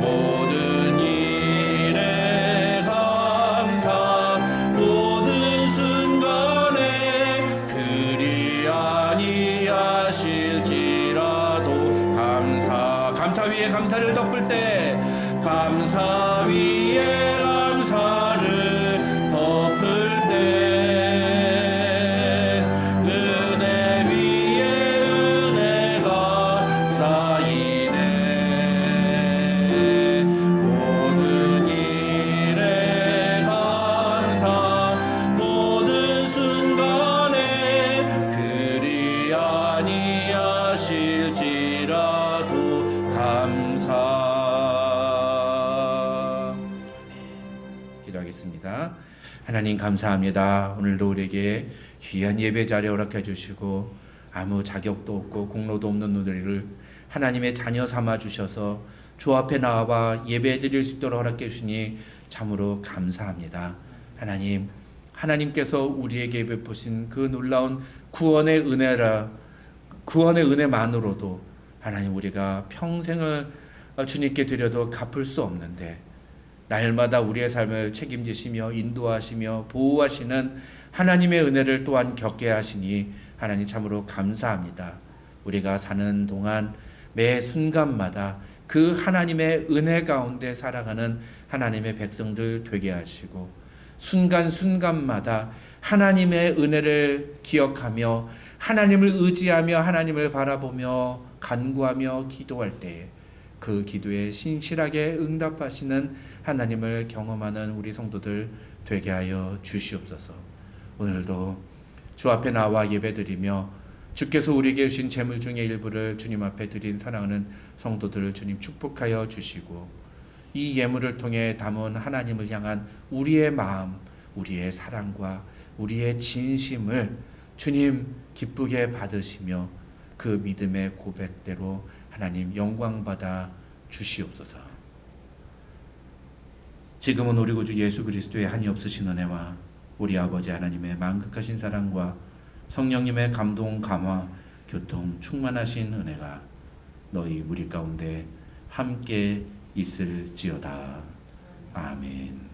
모든 일에 감사 모든 순간에 그리 아니하실지라도 감사 위에 감사를 덮을 때 감사 위에 감사를 덮을 때 은혜 위에 은혜가 쌓이네. 모든 일에 감사 모든 순간에 그리 아니하실지라도 감사. 기도하겠습니다. 하나님 감사합니다. 오늘도 우리에게 귀한 예배 자리 허락해 주시고 아무 자격도 없고 공로도 없는 우리를 하나님의 자녀 삼아 주셔서 주 앞에 나와 예배 드릴 수 있도록 허락해 주시니 참으로 감사합니다. 하나님 하나님께서 우리에게 베푸신 그 놀라운 구원의 은혜만으로도 하나님 우리가 평생을 주님께 드려도 갚을 수 없는데 날마다 우리의 삶을 책임지시며 인도하시며 보호하시는 하나님의 은혜를 또한 겪게 하시니 하나님 참으로 감사합니다. 우리가 사는 동안 매 순간마다 그 하나님의 은혜 가운데 살아가는 하나님의 백성들 되게 하시고 순간순간마다 하나님의 은혜를 기억하며 하나님을 의지하며 하나님을 바라보며 간구하며 기도할 때 그 기도에 신실하게 응답하시는 하나님을 경험하는 우리 성도들 되게 하여 주시옵소서. 오늘도 주 앞에 나와 예배드리며 주께서 우리에게 주신 재물 중에 일부를 주님 앞에 드린 사랑하는 성도들을 주님 축복하여 주시고 이 예물을 통해 담은 하나님을 향한 우리의 마음, 우리의 사랑과 우리의 진심을 주님 기쁘게 받으시며 그 믿음의 고백대로 하나님 영광받아 주시옵소서. 지금은 우리 구주 예수 그리스도의 한이 없으신 은혜와 우리 아버지 하나님의 만극하신 사랑과 성령님의 감동, 감화, 교통, 충만하신 은혜가 너희 무리 가운데 함께 있을지어다. 아멘.